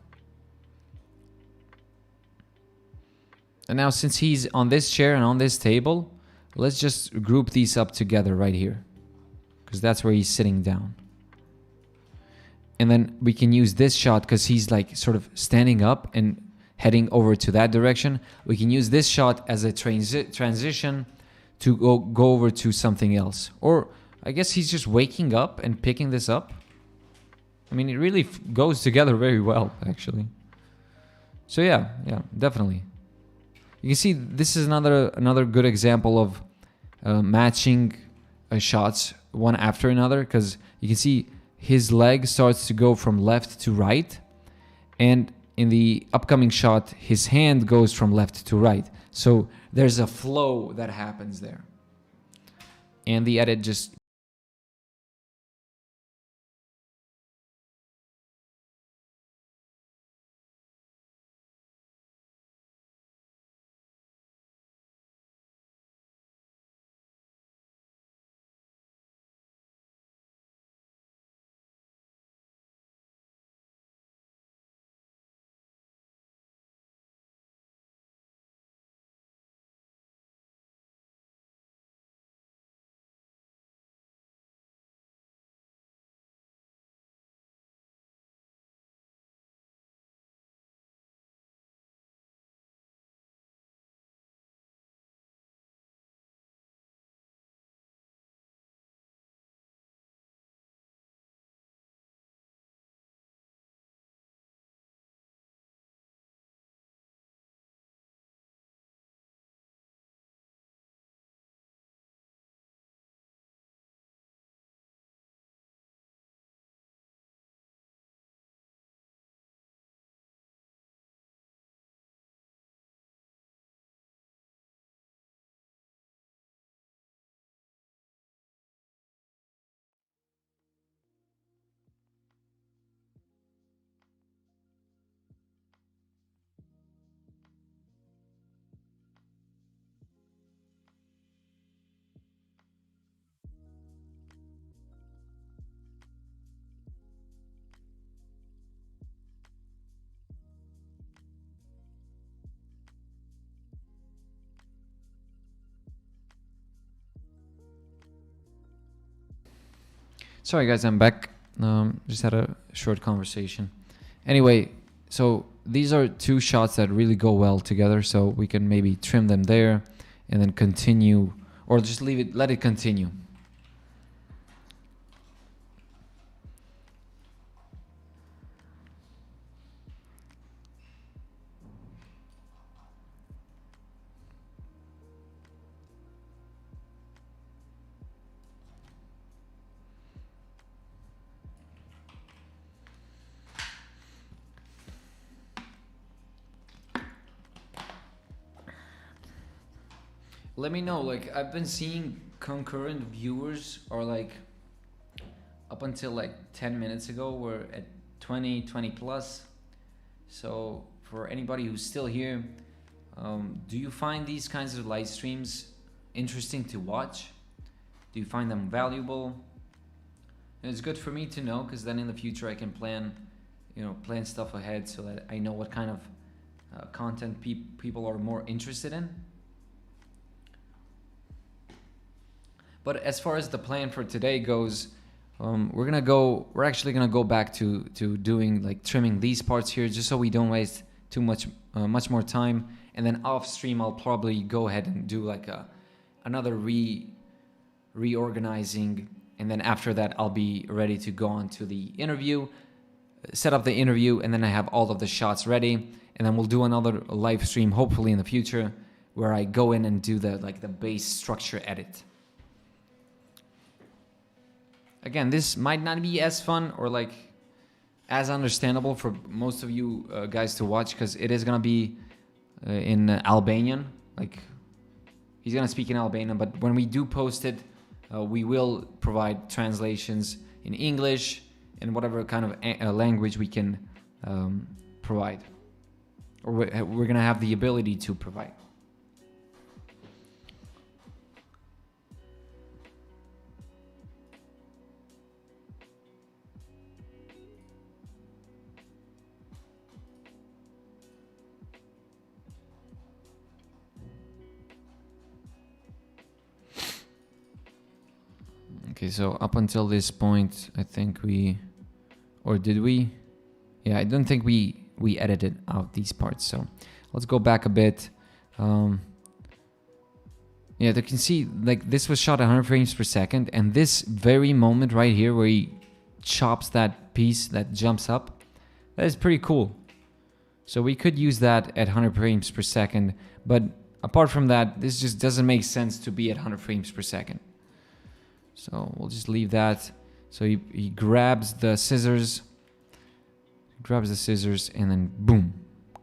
And now since he's on this chair and on this table, let's just group these up together right here, because that's where he's sitting down. And then we can use this shot because he's like sort of standing up and heading over to that direction. We can use this shot as a transition to go over to something else. Or I guess he's just waking up and picking this up. I mean, it really goes together very well, actually. So yeah, definitely. You can see this is another good example of matching shots one after another, because you can see his leg starts to go from left to right, and in the upcoming shot his hand goes from left to right. So there's a flow that happens there, and the edit just Sorry guys, I'm back. Just had a short conversation. Anyway, so these are two shots that really go well together, so we can maybe trim them there and then continue, or just leave it, let it continue. Let me know, like I've been seeing concurrent viewers are like up until like 10 minutes ago we're at 20 plus. So for anybody who's still here, do you find these kinds of live streams interesting to watch? Do you find them valuable? And it's good for me to know, because then in the future I can plan stuff ahead so that I know what kind of content people are more interested in. But as far as the plan for today goes, we're actually gonna go back to doing like trimming these parts here, just so we don't waste too much more time. And then off stream I'll probably go ahead and do like another reorganizing, and then after that I'll be ready to go on to the interview, set up the interview, and then I have all of the shots ready, and then we'll do another live stream hopefully in the future where I go in and do the base structure edit. Again, this might not be as fun or like as understandable for most of you guys to watch, because it is gonna be in Albanian. Like, he's gonna speak in Albanian, but when we do post it, we will provide translations in English and whatever kind of language we can provide, or we're gonna have the ability to provide. Okay, so up until this point, I think or did we? Yeah, I don't think we edited out these parts. So let's go back a bit. Yeah, you can see like this was shot at 100 frames per second, and this very moment right here where he chops that piece that jumps up, that is pretty cool. So we could use that at 100 frames per second, but apart from that, this just doesn't make sense to be at 100 frames per second. So we'll just leave that. So he grabs the scissors, and then boom,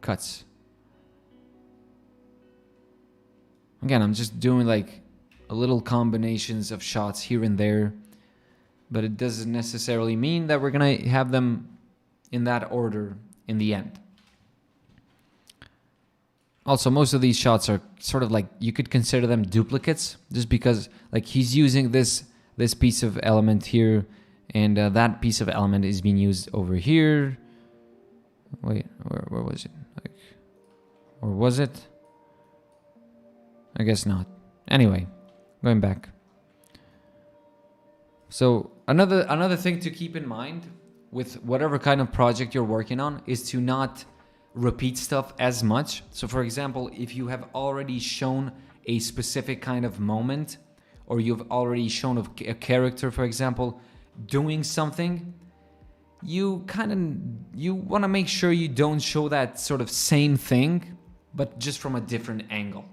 cuts. Again, I'm just doing like a little combinations of shots here and there, but it doesn't necessarily mean that we're gonna have them in that order in the end. Also, most of these shots are sort of like, you could consider them duplicates, just because like he's using this piece of element here, and that piece of element is being used over here. Wait, where was it? Like, or was it? I guess not. Anyway, going back. So another thing to keep in mind with whatever kind of project you're working on is to not repeat stuff as much. So for example, if you have already shown a specific kind of moment, or you've already shown a character, for example, doing something, you want to make sure you don't show that sort of same thing, but just from a different angle,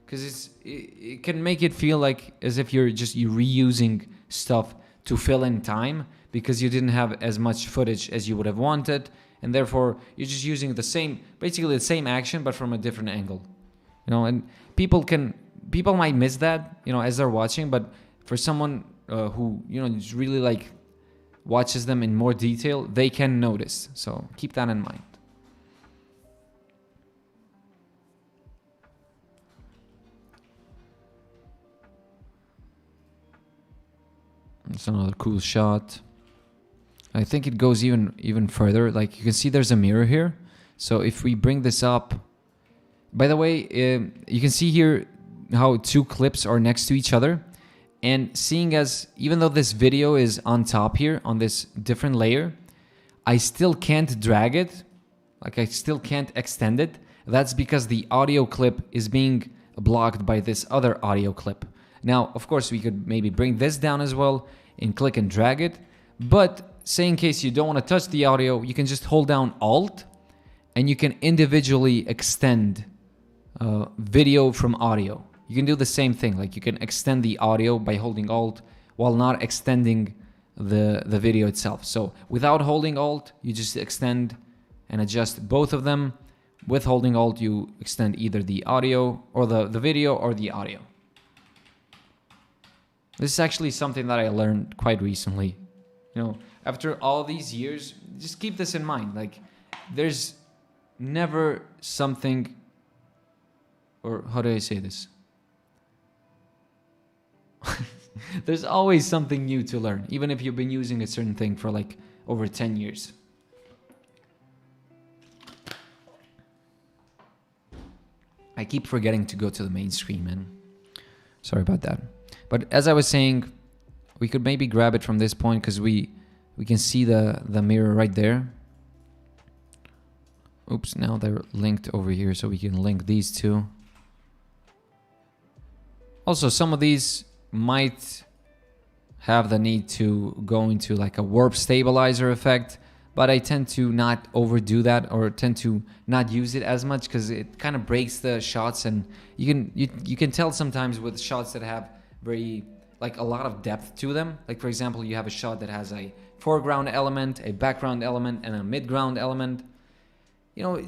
because it can make it feel like as if you're reusing stuff to fill in time, because you didn't have as much footage as you would have wanted, and therefore you're just using basically the same action but from a different angle, and people might miss that, as they're watching, but for someone who, just really like watches them in more detail, they can notice. So keep that in mind. That's another cool shot. I think it goes even further. Like, you can see there's a mirror here. So if we bring this up, by the way, you can see here how two clips are next to each other, and seeing as even though this video is on top here on this different layer, I still can't drag it, like I still can't extend it. That's because the audio clip is being blocked by this other audio clip. Now, of course, we could maybe bring this down as well and click and drag it, but say in case you don't want to touch the audio, you can just hold down Alt and you can individually extend video from audio. You can do the same thing, like you can extend the audio by holding Alt while not extending the video itself. So without holding Alt, you just extend and adjust both of them. With holding Alt, you extend either the audio or the video or the audio. This is actually something that I learned quite recently. After all these years, just keep this in mind. Like, there's never something, or how do I say this? There's always something new to learn, even if you've been using a certain thing for like over 10 years. I keep forgetting to go to the main screen, man. Sorry about that. But as I was saying, we could maybe grab it from this point because we can see the mirror right there. Oops, now they're linked over here, so we can link these two. Also, some of these might have the need to go into like a warp stabilizer effect, but I tend to not overdo that or tend to not use it as much because it kind of breaks the shots, and you can tell sometimes with shots that have very like a lot of depth to them. Like for example, you have a shot that has a foreground element, a background element, and a midground element. You know,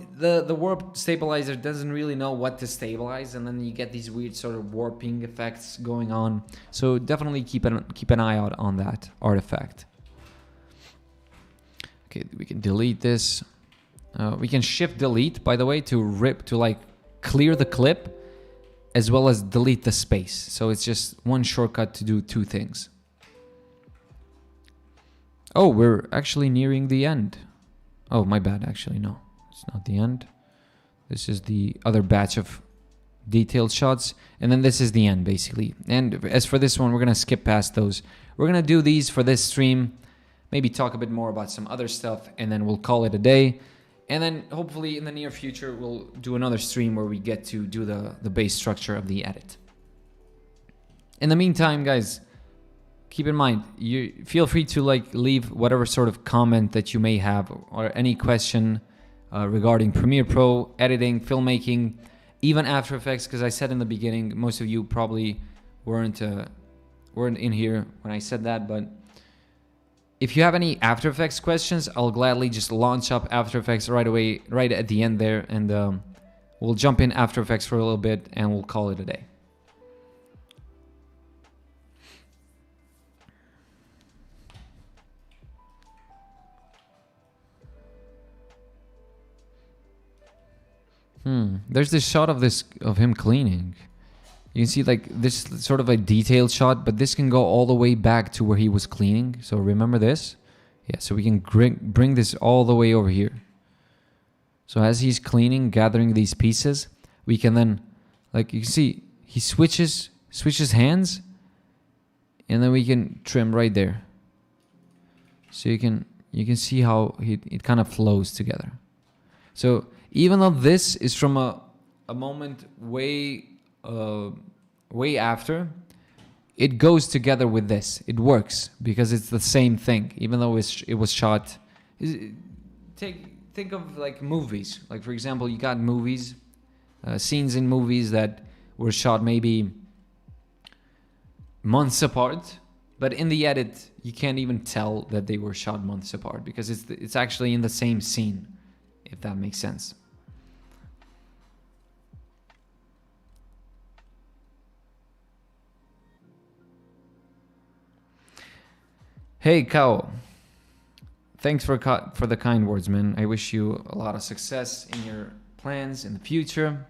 the warp stabilizer doesn't really know what to stabilize, and then you get these weird sort of warping effects going on. So definitely keep an eye out on that artifact. Okay, we can delete this. We can shift delete, by the way, to like clear the clip as well as delete the space. So it's just one shortcut to do two things. Oh, we're actually nearing the end. Oh, my bad, actually, no. It's not the end. This is the other batch of detailed shots. And then this is the end, basically. And as for this one, we're going to skip past those. We're going to do these for this stream. Maybe talk a bit more about some other stuff. And then we'll call it a day. And then hopefully in the near future, we'll do another stream where we get to do the base structure of the edit. In the meantime, guys, keep in mind, you feel free to like leave whatever sort of comment that you may have or any question regarding Premiere Pro, editing, filmmaking, even After Effects, because I said in the beginning, most of you probably weren't in here when I said that, but if you have any After Effects questions, I'll gladly just launch up After Effects right away, right at the end there, and we'll jump in After Effects for a little bit and we'll call it a day. There's this shot of him cleaning. You can see like this sort of a detailed shot, but this can go all the way back to where he was cleaning. So remember this? Yeah, so we can bring this all the way over here. So as he's cleaning, gathering these pieces, we can then, like you can see, he switches hands, and then we can trim right there. So you can see how it kind of flows together. So even though this is from a moment way after, it goes together with this. It works because it's the same thing, even though it was shot. Think of like movies. Like for example, you got movies, scenes in movies that were shot maybe months apart, but in the edit you can't even tell that they were shot months apart because it's actually in the same scene, if that makes sense. Hey, Kao. Thanks for the kind words, man. I wish you a lot of success in your plans in the future.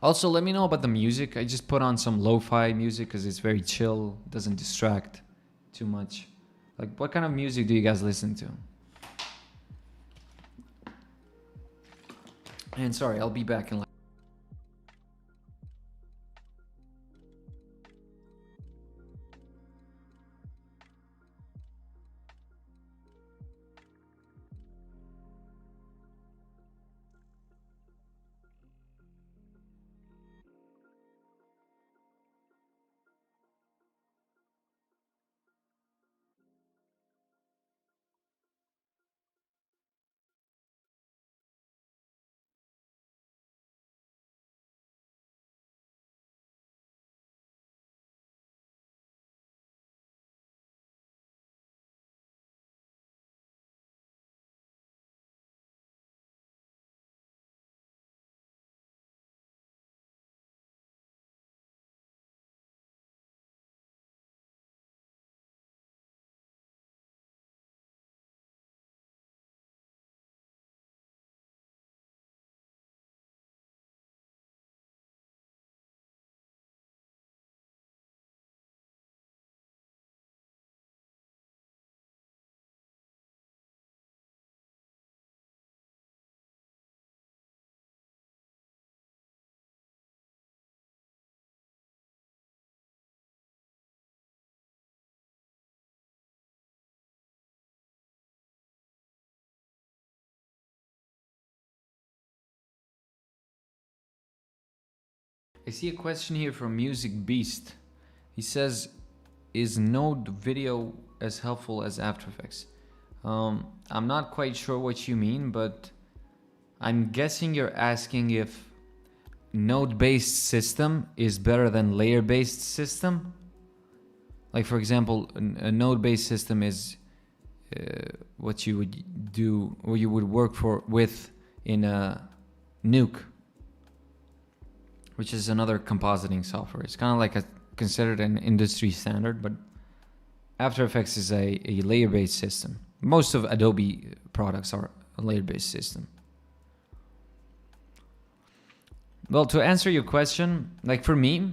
Also, let me know about the music. I just put on some lo-fi music because it's very chill, doesn't distract too much. Like, what kind of music do you guys listen to? And sorry, I'll be back in like I see a question here from Music Beast. He says, is Node video as helpful as After Effects? I'm not quite sure what you mean, but I'm guessing you're asking if node-based system is better than layer-based system. Like for example, a node-based system is what you would do, or you would work with in a Nuke, which is another compositing software. It's kind of like considered an industry standard, but After Effects is a layer-based system. Most of Adobe products are a layer-based system. Well, to answer your question, like for me,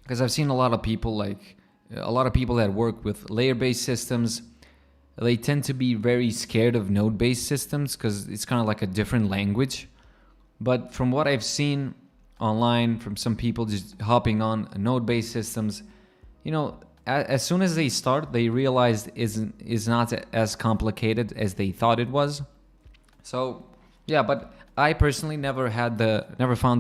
because I've seen a lot of people that work with layer-based systems, they tend to be very scared of node-based systems because it's kind of like a different language. But from what I've seen online from some people just hopping on node-based systems, you know, as soon as they start, they realized is not as complicated as they thought it was. So yeah, but I personally never found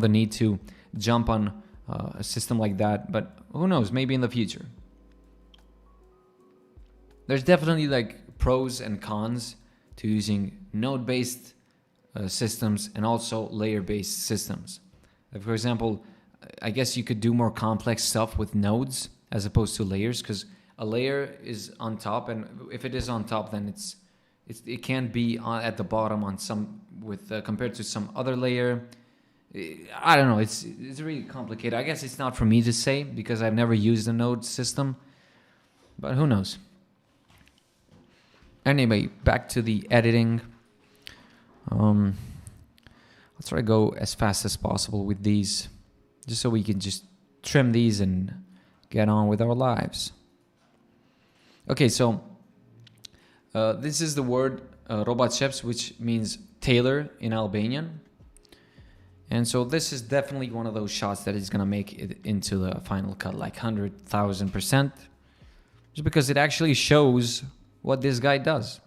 the need to jump on a system like that. But who knows? Maybe in the future. There's definitely like pros and cons to using node-based systems and also layer-based systems. For example, I guess you could do more complex stuff with nodes as opposed to layers, because a layer is on top, and if it is on top, then it can't be at the bottom on some compared to some other layer. I don't know. It's really complicated. I guess it's not for me to say because I've never used a node system, but who knows. Anyway, back to the editing. Let's try to go as fast as possible with these, just so we can just trim these and get on with our lives. Okay, so this is the word robatcheps, which means tailor in Albanian. And so this is definitely one of those shots that is going to make it into the final cut like 100,000%. Just because it actually shows what this guy does.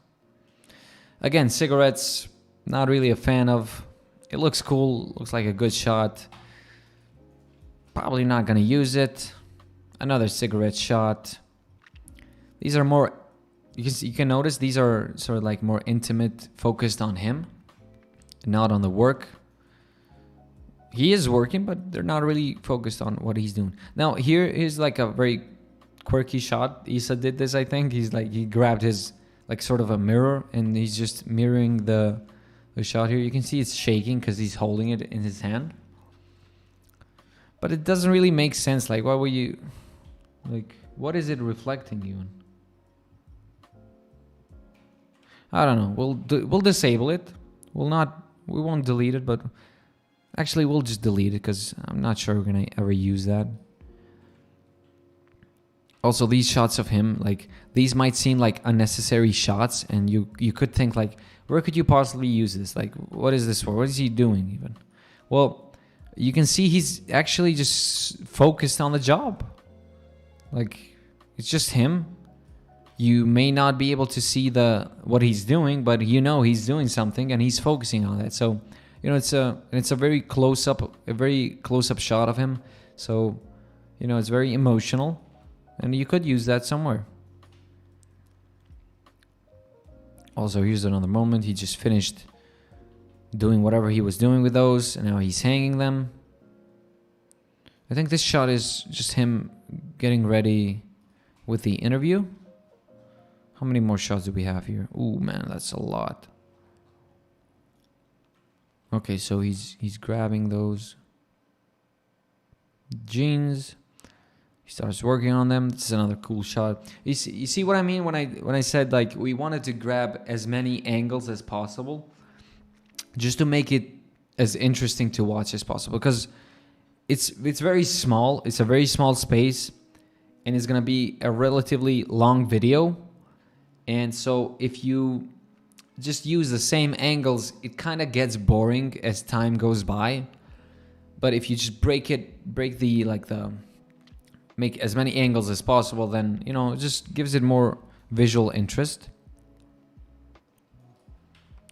Again, cigarettes, not really a fan of. It looks cool, looks like a good shot. Probably not going to use it. Another cigarette shot. These are more, you can notice these are sort of like more intimate, focused on him, not on the work. He is working, but they're not really focused on what he's doing. Now here is like a very quirky shot. Issa did this, I think. He grabbed his like sort of a mirror and he's just mirroring the shot here. You can see it's shaking because he's holding it in his hand. But it doesn't really make sense. Like, why were you, like, what is it reflecting you in? I don't know. We'll disable it. We won't delete it, but actually we'll just delete it because I'm not sure we're gonna ever use that. Also, these shots of him, like, these might seem like unnecessary shots, and you could think like, where could you possibly use this? Like, what is this for? What is he doing even? Well, you can see he's actually just focused on the job. Like, it's just him. You may not be able to see what he's doing, but you know he's doing something and he's focusing on that. So, you know, it's a very close up shot of him. So, you know, it's very emotional, and you could use that somewhere. Also, here's another moment. He just finished doing whatever he was doing with those, and now he's hanging them. I think this shot is just him getting ready with the interview. How many more shots do we have here? Ooh, man, that's a lot. Okay, so he's grabbing those jeans. He starts working on them. This is another cool shot. You see what I mean when I said like we wanted to grab as many angles as possible, just to make it as interesting to watch as possible, because it's very small. It's a very small space, and it's gonna be a relatively long video. And so if you just use the same angles, it kind of gets boring as time goes by. But if you just make as many angles as possible, then, you know, it just gives it more visual interest.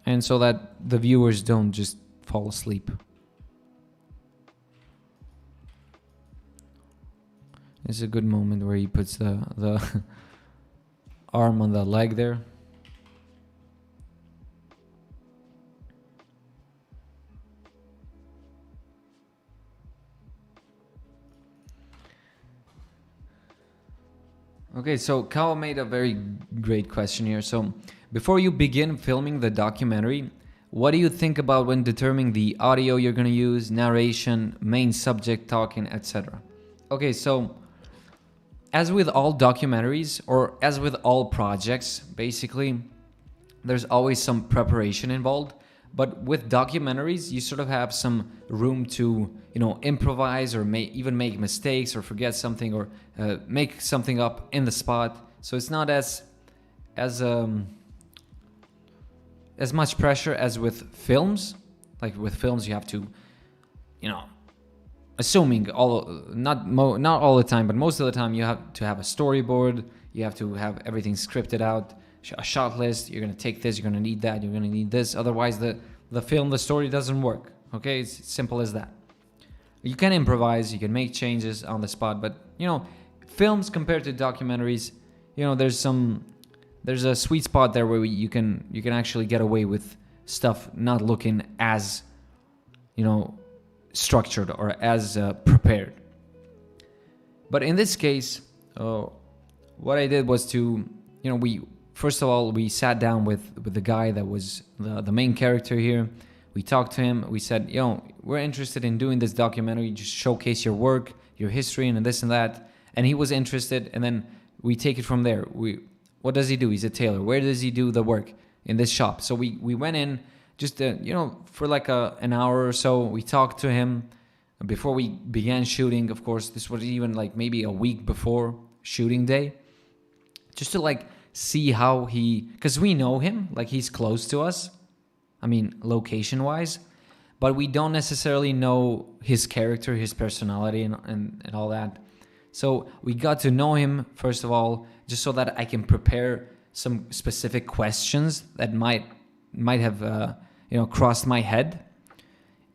And so that the viewers don't just fall asleep. It's a good moment where he puts the arm on the leg there. Okay, so Kao made a very great question here. So, before you begin filming the documentary, what do you think about when determining the audio you're going to use, narration, main subject talking, etc.? Okay, so as with all documentaries or as with all projects, basically, there's always some preparation involved. But with documentaries, you sort of have some room to, improvise or even make mistakes or forget something or make something up in the spot. So it's not as much pressure as with films. Like with films, you have to, assuming not all the time, but most of the time, you have to have a storyboard. You have to have everything scripted out, a shot list. You're going to take this, you're going to need that, you're going to need this. Otherwise, the story doesn't work. Okay, it's simple as that. You can improvise, you can make changes on the spot, but films compared to documentaries, there's a sweet spot there where you can actually get away with stuff not looking as structured or as prepared. But in this case, what I did was to we sat down with the guy that was the main character here. We talked to him. We said, we're interested in doing this documentary, just showcase your work, your history, and this and that. And he was interested. And then we take it from there. What does he do? He's a tailor. Where does he do the work? In this shop. So we went in just, for like an hour or so. We talked to him before we began shooting. Of course, this was even like maybe a week before shooting day. Just to see how because we know him, he's close to us. I mean, location wise, but we don't necessarily know his character, his personality, and all that. So we got to know him, first of all, just so that I can prepare some specific questions that might have, crossed my head.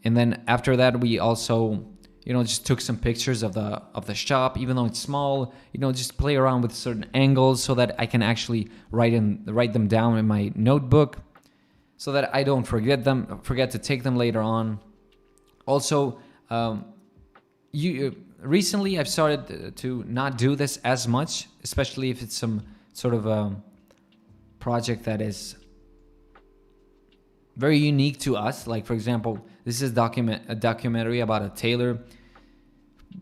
And then after that, we also, just took some pictures of the shop, even though it's small, just play around with certain angles so that I can actually write them down in my notebook, so that I don't forget to take them later on. Also, recently I've started to not do this as much, especially if it's some sort of a project that is very unique to us. Like, for example, this is a documentary about a tailor.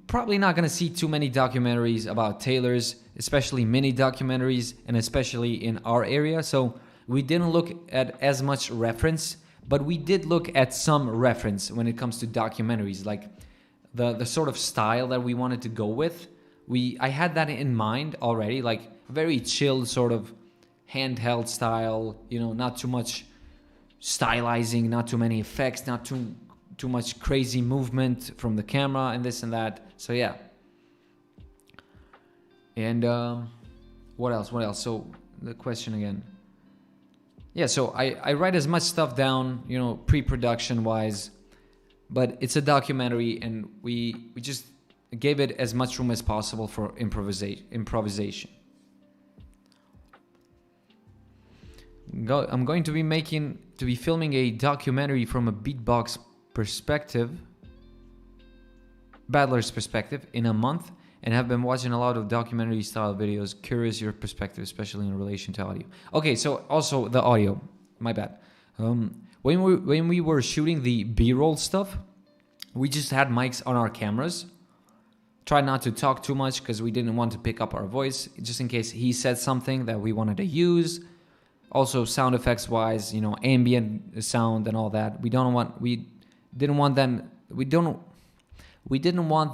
Probably not going to see too many documentaries about tailors, especially mini documentaries, and especially in our area. So we didn't look at as much reference, but we did look at some reference when it comes to documentaries, like the sort of style that we wanted to go with. I had that in mind already, like very chill sort of handheld style, not too much stylizing, not too many effects, not too much crazy movement from the camera and this and that. So yeah. And what else? So the question again. Yeah, so I write as much stuff down, pre-production wise, but it's a documentary and we just gave it as much room as possible for improvisation. I'm going to be filming a documentary from a beatbox perspective, Battler's perspective, in a month, and have been watching a lot of documentary style videos. Curious your perspective, especially in relation to audio. Okay, so also the audio, my bad. When we were shooting the B-roll stuff, we just had mics on our cameras. Tried not to talk too much because we didn't want to pick up our voice, just in case he said something that we wanted to use. Also, sound effects wise, ambient sound and all that. We didn't want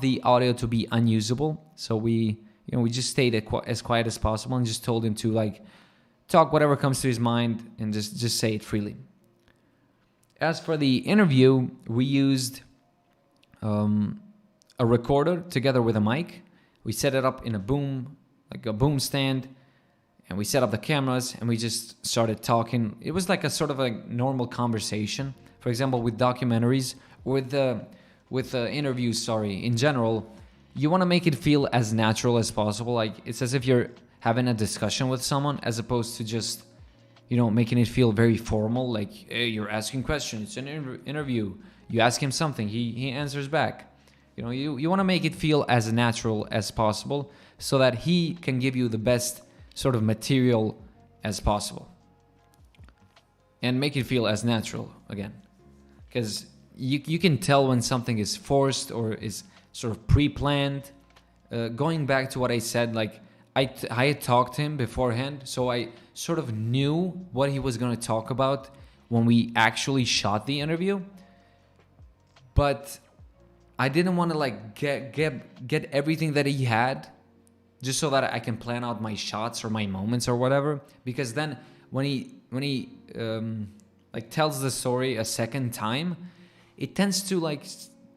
the audio to be unusable, so we just stayed as quiet as possible and just told him to talk whatever comes to his mind and just say it freely. As for the interview, we used a recorder together with a mic. We set it up in a boom stand, and we set up the cameras and we just started talking. It was like a sort of a normal conversation. For example, with documentaries, with interviews, in general, you want to make it feel as natural as possible. Like it's as if you're having a discussion with someone, as opposed to just, you know, making it feel very formal. Like, hey, you're asking questions, it's an interview. You ask him something, he answers back. You know, you want to make it feel as natural as possible, so that he can give you the best sort of material as possible. And make it feel as natural again. Because you can tell when something is forced or is sort of pre-planned. Going back to what I said, like I had talked to him beforehand, so I sort of knew what he was going to talk about when we actually shot the interview. But I didn't want to like get everything that he had, just so that I can plan out my shots or my moments or whatever. Because then when he like tells the story a second time, it tends to like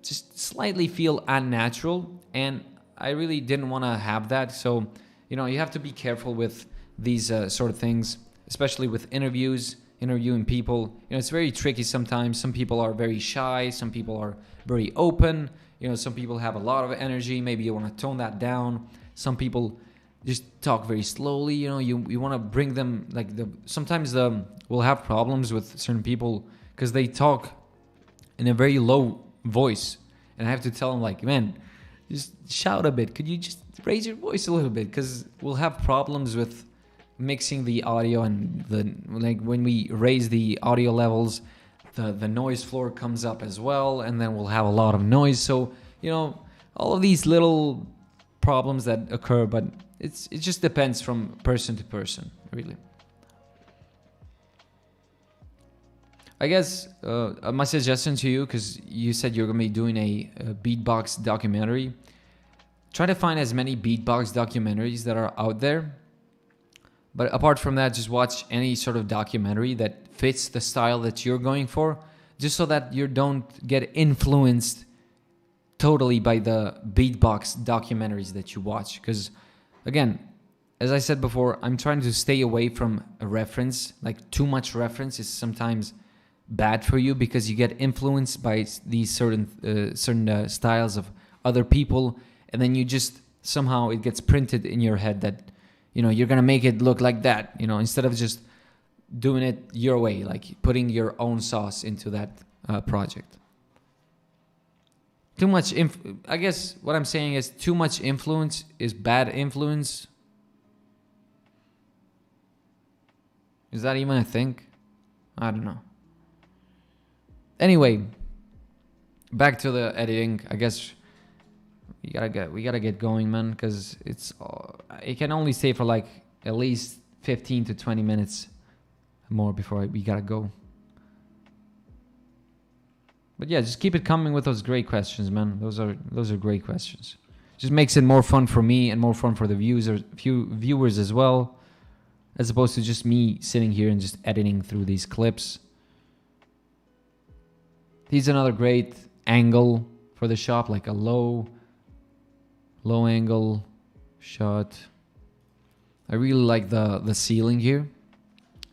just slightly feel unnatural, and I really didn't want to have that. So, you know, you have to be careful with these sort of things, especially with interviewing people. You know, it's very tricky sometimes. Some people are very shy, some people are very open. You know, some people have a lot of energy. Maybe you want to tone that down. Some people just talk very slowly. You know, you want to bring them like sometimes we'll have problems with certain people because they talk in a very low voice, and I have to tell them like, man, just shout a bit. Could you just raise your voice a little bit? Because we'll have problems with mixing the audio, and like when we raise the audio levels, the noise floor comes up as well, and then we'll have a lot of noise. So, you know, all of these little problems that occur, but it just depends from person to person, really. I guess my suggestion to you, because you said you're going to be doing a beatbox documentary, try to find as many beatbox documentaries that are out there. But apart from that, just watch any sort of documentary that fits the style that you're going for, just so that you don't get influenced totally by the beatbox documentaries that you watch. Because, again, as I said before, I'm trying to stay away from a reference. Like, too much reference is sometimes bad for you, because you get influenced by these certain styles of other people, and then you just somehow it gets printed in your head that, you know, you're gonna make it look like that, you know, instead of just doing it your way, like putting your own sauce into that project. Too much I guess what I'm saying is too much influence is bad influence. Is that even a thing? I don't know. Anyway, back to the editing. I guess we gotta get going, man, because it can only stay for like at least 15 to 20 minutes more before we gotta go. But yeah, just keep it coming with those great questions, man. Those are great questions. Just makes it more fun for me and more fun for the viewers as well, as opposed to just me sitting here and just editing through these clips. Here's another great angle for the shop, like a low angle shot. I really like the ceiling here.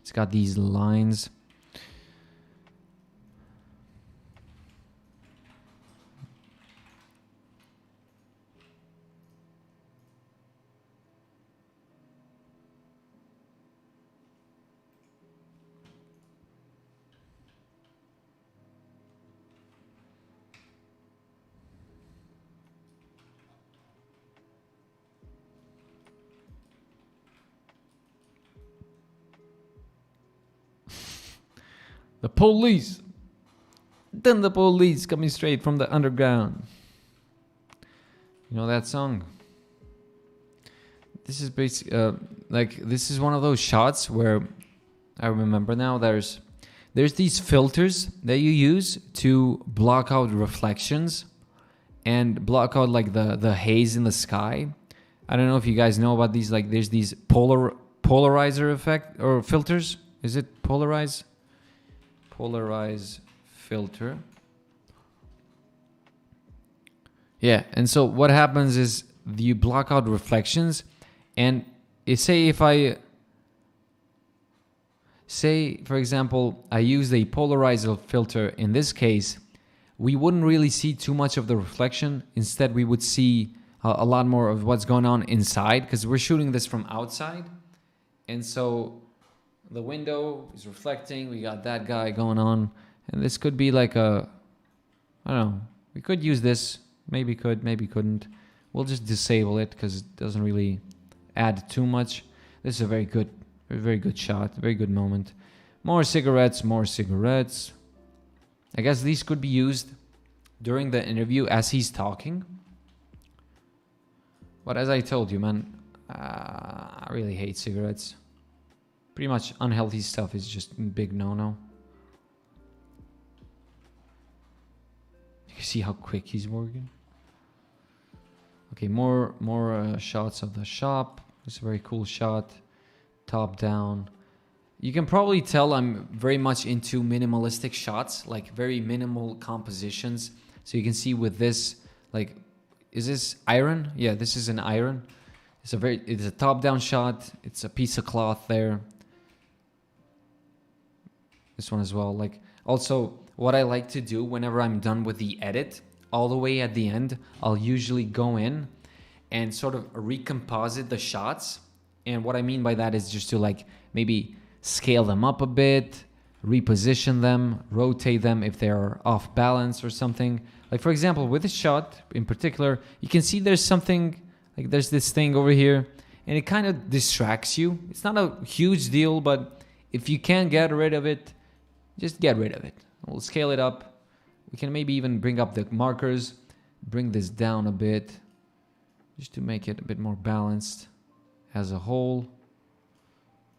It's got these lines. The police. Then the police coming straight from the underground. You know that song? This is basically this is one of those shots where I remember now there's these filters that you use to block out reflections and block out like the haze in the sky. I don't know if you guys know about these, like there's these polarizer effect or filters. Is it polarize filter? Yeah, and so what happens is you block out reflections, and say for example I use the polarizer filter. In this case, we wouldn't really see too much of the reflection. Instead, we would see a lot more of what's going on inside, because we're shooting this from outside. And so the window is reflecting. We got that guy going on. And this could be like I don't know. We could use this. Maybe could, maybe couldn't. We'll just disable it because it doesn't really add too much. This is a very good shot. Very good moment. More cigarettes, more cigarettes. I guess these could be used during the interview as he's talking. But as I told you, man, I really hate cigarettes. Pretty much unhealthy stuff is just a big no-no. You can see how quick he's working. Okay, more shots of the shop. It's a very cool shot. Top down. You can probably tell I'm very much into minimalistic shots, like very minimal compositions. So you can see with this, like, is this iron? Yeah, this is an iron. It's a top-down shot. It's a piece of cloth there. This one as well. Like, also, what I like to do whenever I'm done with the edit, all the way at the end, I'll usually go in and sort of recomposite the shots. And what I mean by that is just to like maybe scale them up a bit, reposition them, rotate them if they're off balance or something. Like for example, with this shot in particular, you can see there's something, like there's this thing over here and it kind of distracts you. It's not a huge deal, but if you can't get rid of it, just get rid of it. We'll scale it up. We can maybe even bring up the markers, bring this down a bit, just to make it a bit more balanced as a whole.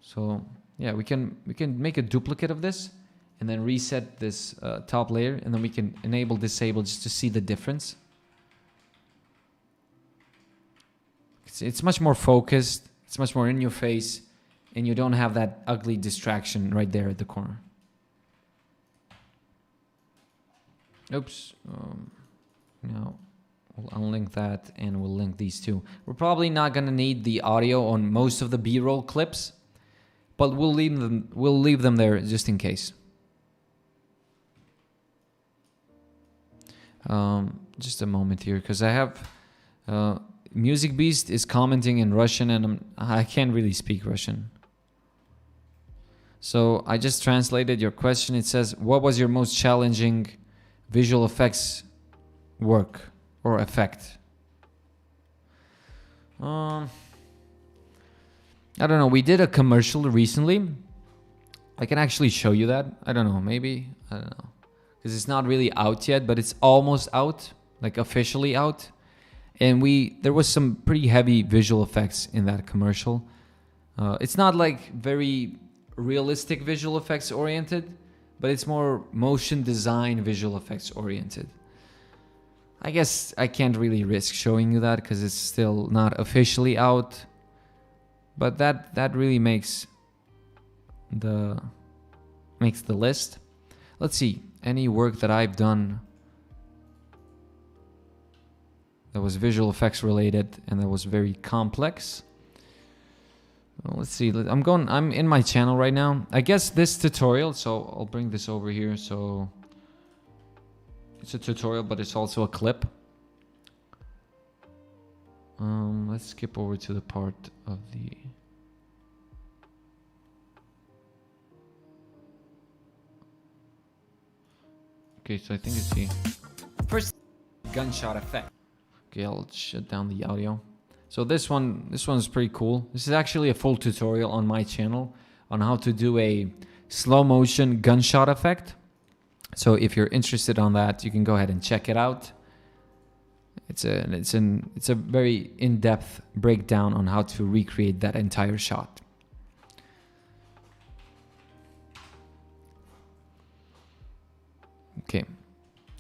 So yeah, we can make a duplicate of this and then reset this top layer, and then we can enable, disable just to see the difference. It's much more focused, it's much more in your face, and you don't have that ugly distraction right there at the corner. Oops. Now we'll unlink that and we'll link these two. We're probably not gonna need the audio on most of the B-roll clips, but we'll leave them there just in case. Just a moment here, because I have Music Beast is commenting in Russian and I can't really speak Russian. So I just translated your question. It says, what was your most challenging visual effects work or effect? I don't know. We did a commercial recently. I can actually show you that. I don't know. Maybe. I don't know. Because it's not really out yet, but it's almost out. Like officially out. And there was some pretty heavy visual effects in that commercial. It's not like very realistic visual effects oriented, but it's more motion design visual effects oriented. I guess I can't really risk showing you that because it's still not officially out. But that really makes the list. Let's see, any work that I've done that was visual effects related and that was very complex. Well, let's see. I'm in my channel right now. I guess this tutorial, so I'll bring this over here. So it's a tutorial, but it's also a clip. Let's skip over to the part of the... Okay, so I think it's the first gunshot effect. Okay, I'll shut down the audio. So this one's pretty cool. This is actually a full tutorial on my channel on how to do a slow motion gunshot effect. So if you're interested on that, you can go ahead and check it out. It's a very in-depth breakdown on how to recreate that entire shot.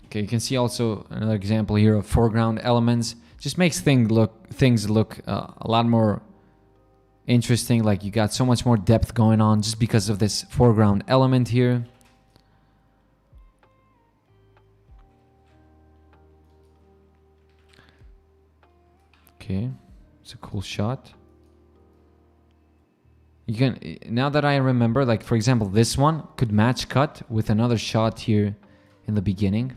Okay, you can see also another example here of foreground elements. Just makes things look a lot more interesting. Like you got so much more depth going on just because of this foreground element here. Okay, it's a cool shot. You can, now that I remember, like for example, this one could match cut with another shot here in the beginning.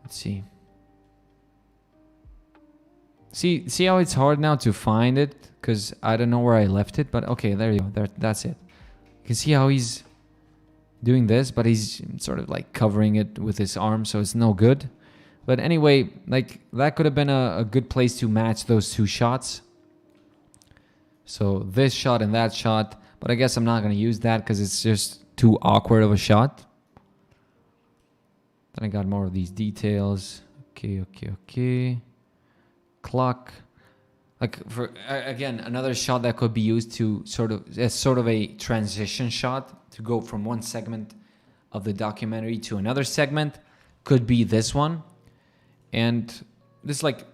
Let's see. See how it's hard now to find it because I don't know where I left it. But okay, there you go. That's it. You can see how he's doing this, but he's sort of like covering it with his arm, so it's no good. But anyway, like that could have been a good place to match those two shots. So this shot and that shot, but I guess I'm not going to use that because it's just too awkward of a shot. Then I got more of these details. Okay. Clock. Like for again, another shot that could be used to sort of a transition shot to go from one segment of the documentary to another segment could be this one. And this, like,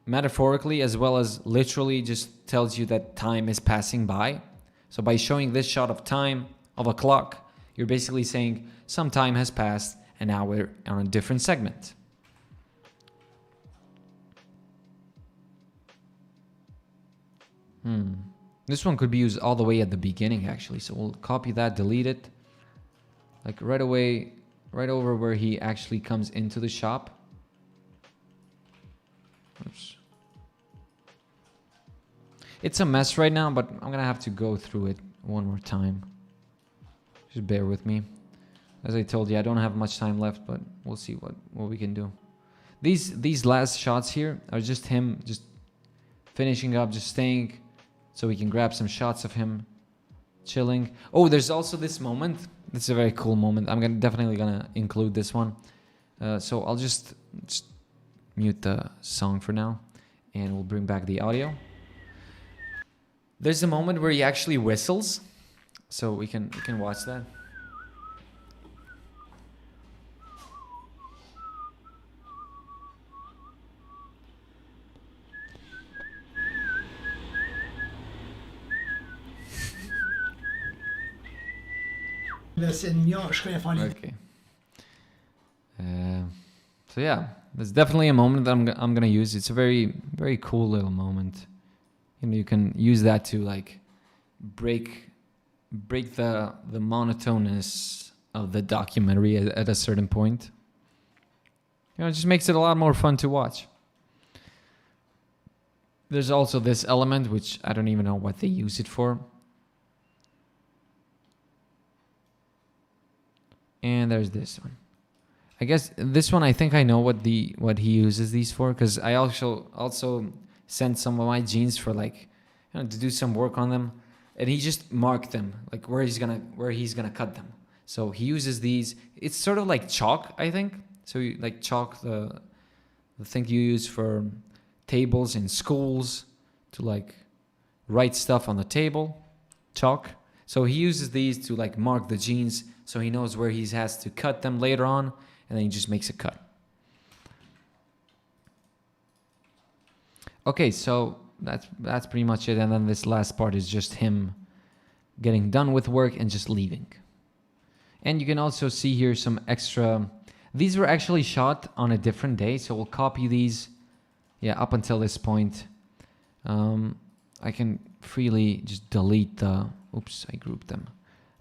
metaphorically as well as literally just tells you that time is passing by. So by showing this shot of time of a clock, you're basically saying some time has passed and now we're on a different segment. This one could be used all the way at the beginning actually. So we'll copy that, delete it. Like right away, right over where he actually comes into the shop. Oops. It's a mess right now, but I'm gonna have to go through it one more time. Just bear with me. As I told you, I don't have much time left, but we'll see what we can do. These last shots here are just him just finishing up, just staying, so we can grab some shots of him chilling. Oh, there's also this moment. This is a very cool moment. I'm definitely gonna include this one. So I'll just mute the song for now, and we'll bring back the audio. There's a moment where he actually whistles, so we can watch that. Okay. So yeah, there's definitely a moment that I'm gonna use. It's a very cool little moment. You know, you can use that to like break the monotonous of the documentary at a certain point. You know, it just makes it a lot more fun to watch. There's also this element which I don't even know what they use it for. And there's this one. I guess this one, I think I know what he uses these for, because I also sent some of my jeans for, like, you know, to do some work on them, and he just marked them like where he's gonna cut them. So he uses these. It's sort of like chalk, I think. So you, like chalk, the thing you use for tables in schools to like write stuff on the table, chalk. So he uses these to like mark the jeans, so he knows where he has to cut them later on, and then he just makes a cut. Okay, so that's pretty much it, and then this last part is just him getting done with work and just leaving. And you can also see here some extra. These were actually shot on a different day, so we'll copy these. Yeah, up until this point, I can freely just delete the. Oops, I grouped them.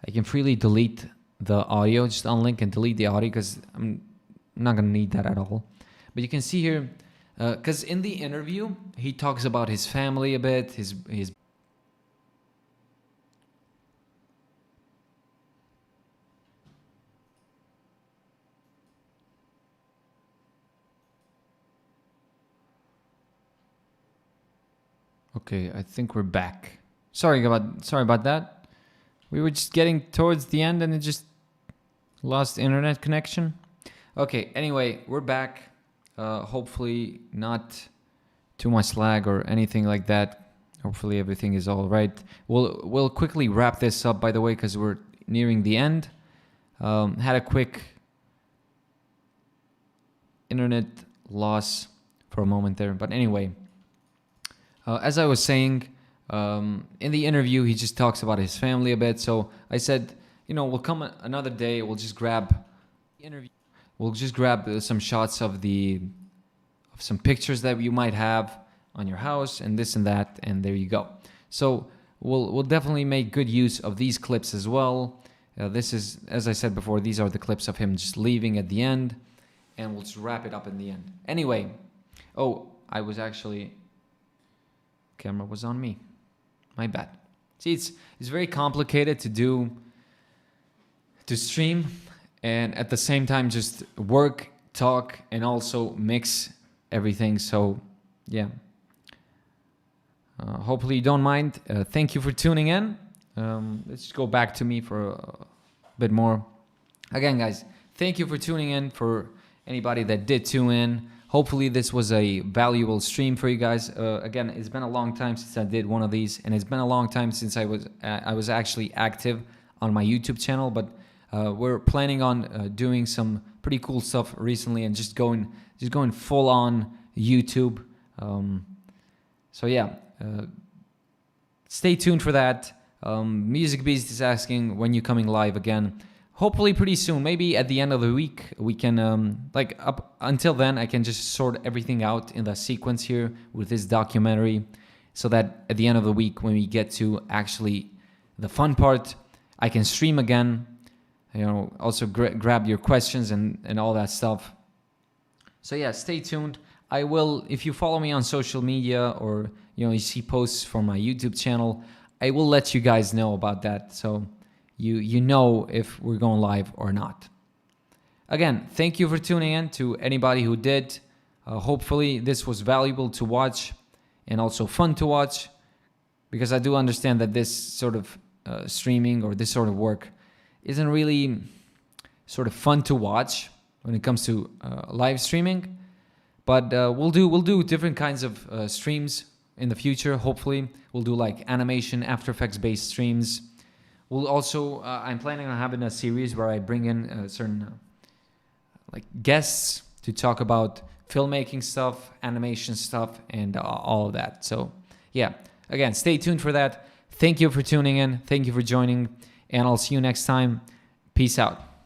I can freely delete the audio, just unlink and delete the audio because I'm not gonna need that at all. But you can see here, because in the interview he talks about his family a bit, his. Okay, I think we're back. Sorry about that. We were just getting towards the end and it just lost internet connection. Okay, anyway, we're back. Hopefully not too much lag or anything like that. Hopefully everything is all right. We'll quickly wrap this up, by the way, because we're nearing the end. Had a quick internet loss for a moment there, but anyway, as I was saying, in the interview he just talks about his family a bit. So I said, you know, we'll come another day. We'll just grab some shots of some pictures that you might have on your house and this and that, and there you go. So we'll definitely make good use of these clips as well. This is, as I said before, these are the clips of him just leaving at the end, and we'll just wrap it up in the end. Anyway, I was actually, camera was on me. My bad. See, it's very complicated to stream and at the same time just work, talk, and also mix everything. So yeah, hopefully you don't mind. Thank you for tuning in. Let's just go back to me for a bit more. Again, guys, thank you for tuning in. For anybody that did tune in, hopefully this was a valuable stream for you guys. Again, it's been a long time since I did one of these, and it's been a long time since I was actually active on my YouTube channel. But we're planning on doing some pretty cool stuff recently, and just going full on YouTube. So yeah, stay tuned for that. Music Beast is asking when you're coming live again. Hopefully pretty soon, maybe at the end of the week. We can like up until then I can just sort everything out in the sequence here with this documentary, so that at the end of the week, when we get to actually the fun part, I can stream again, you know, also grab your questions and all that stuff. So yeah, stay tuned. I will, if you follow me on social media, or you know, you see posts from my YouTube channel, I will let you guys know about that, so you know if we're going live or not. Again, thank you for tuning in. To anybody who did, hopefully this was valuable to watch and also fun to watch, because I do understand that this sort of streaming or this sort of work isn't really sort of fun to watch when it comes to live streaming. But we'll do different kinds of streams in the future. Hopefully we'll do like animation, After Effects based streams. We'll also I'm planning on having a series where I bring in certain like guests to talk about filmmaking stuff, animation stuff, and all of that. So yeah, again, stay tuned for that. Thank you for tuning in. Thank you for joining, and I'll see you next time. Peace out.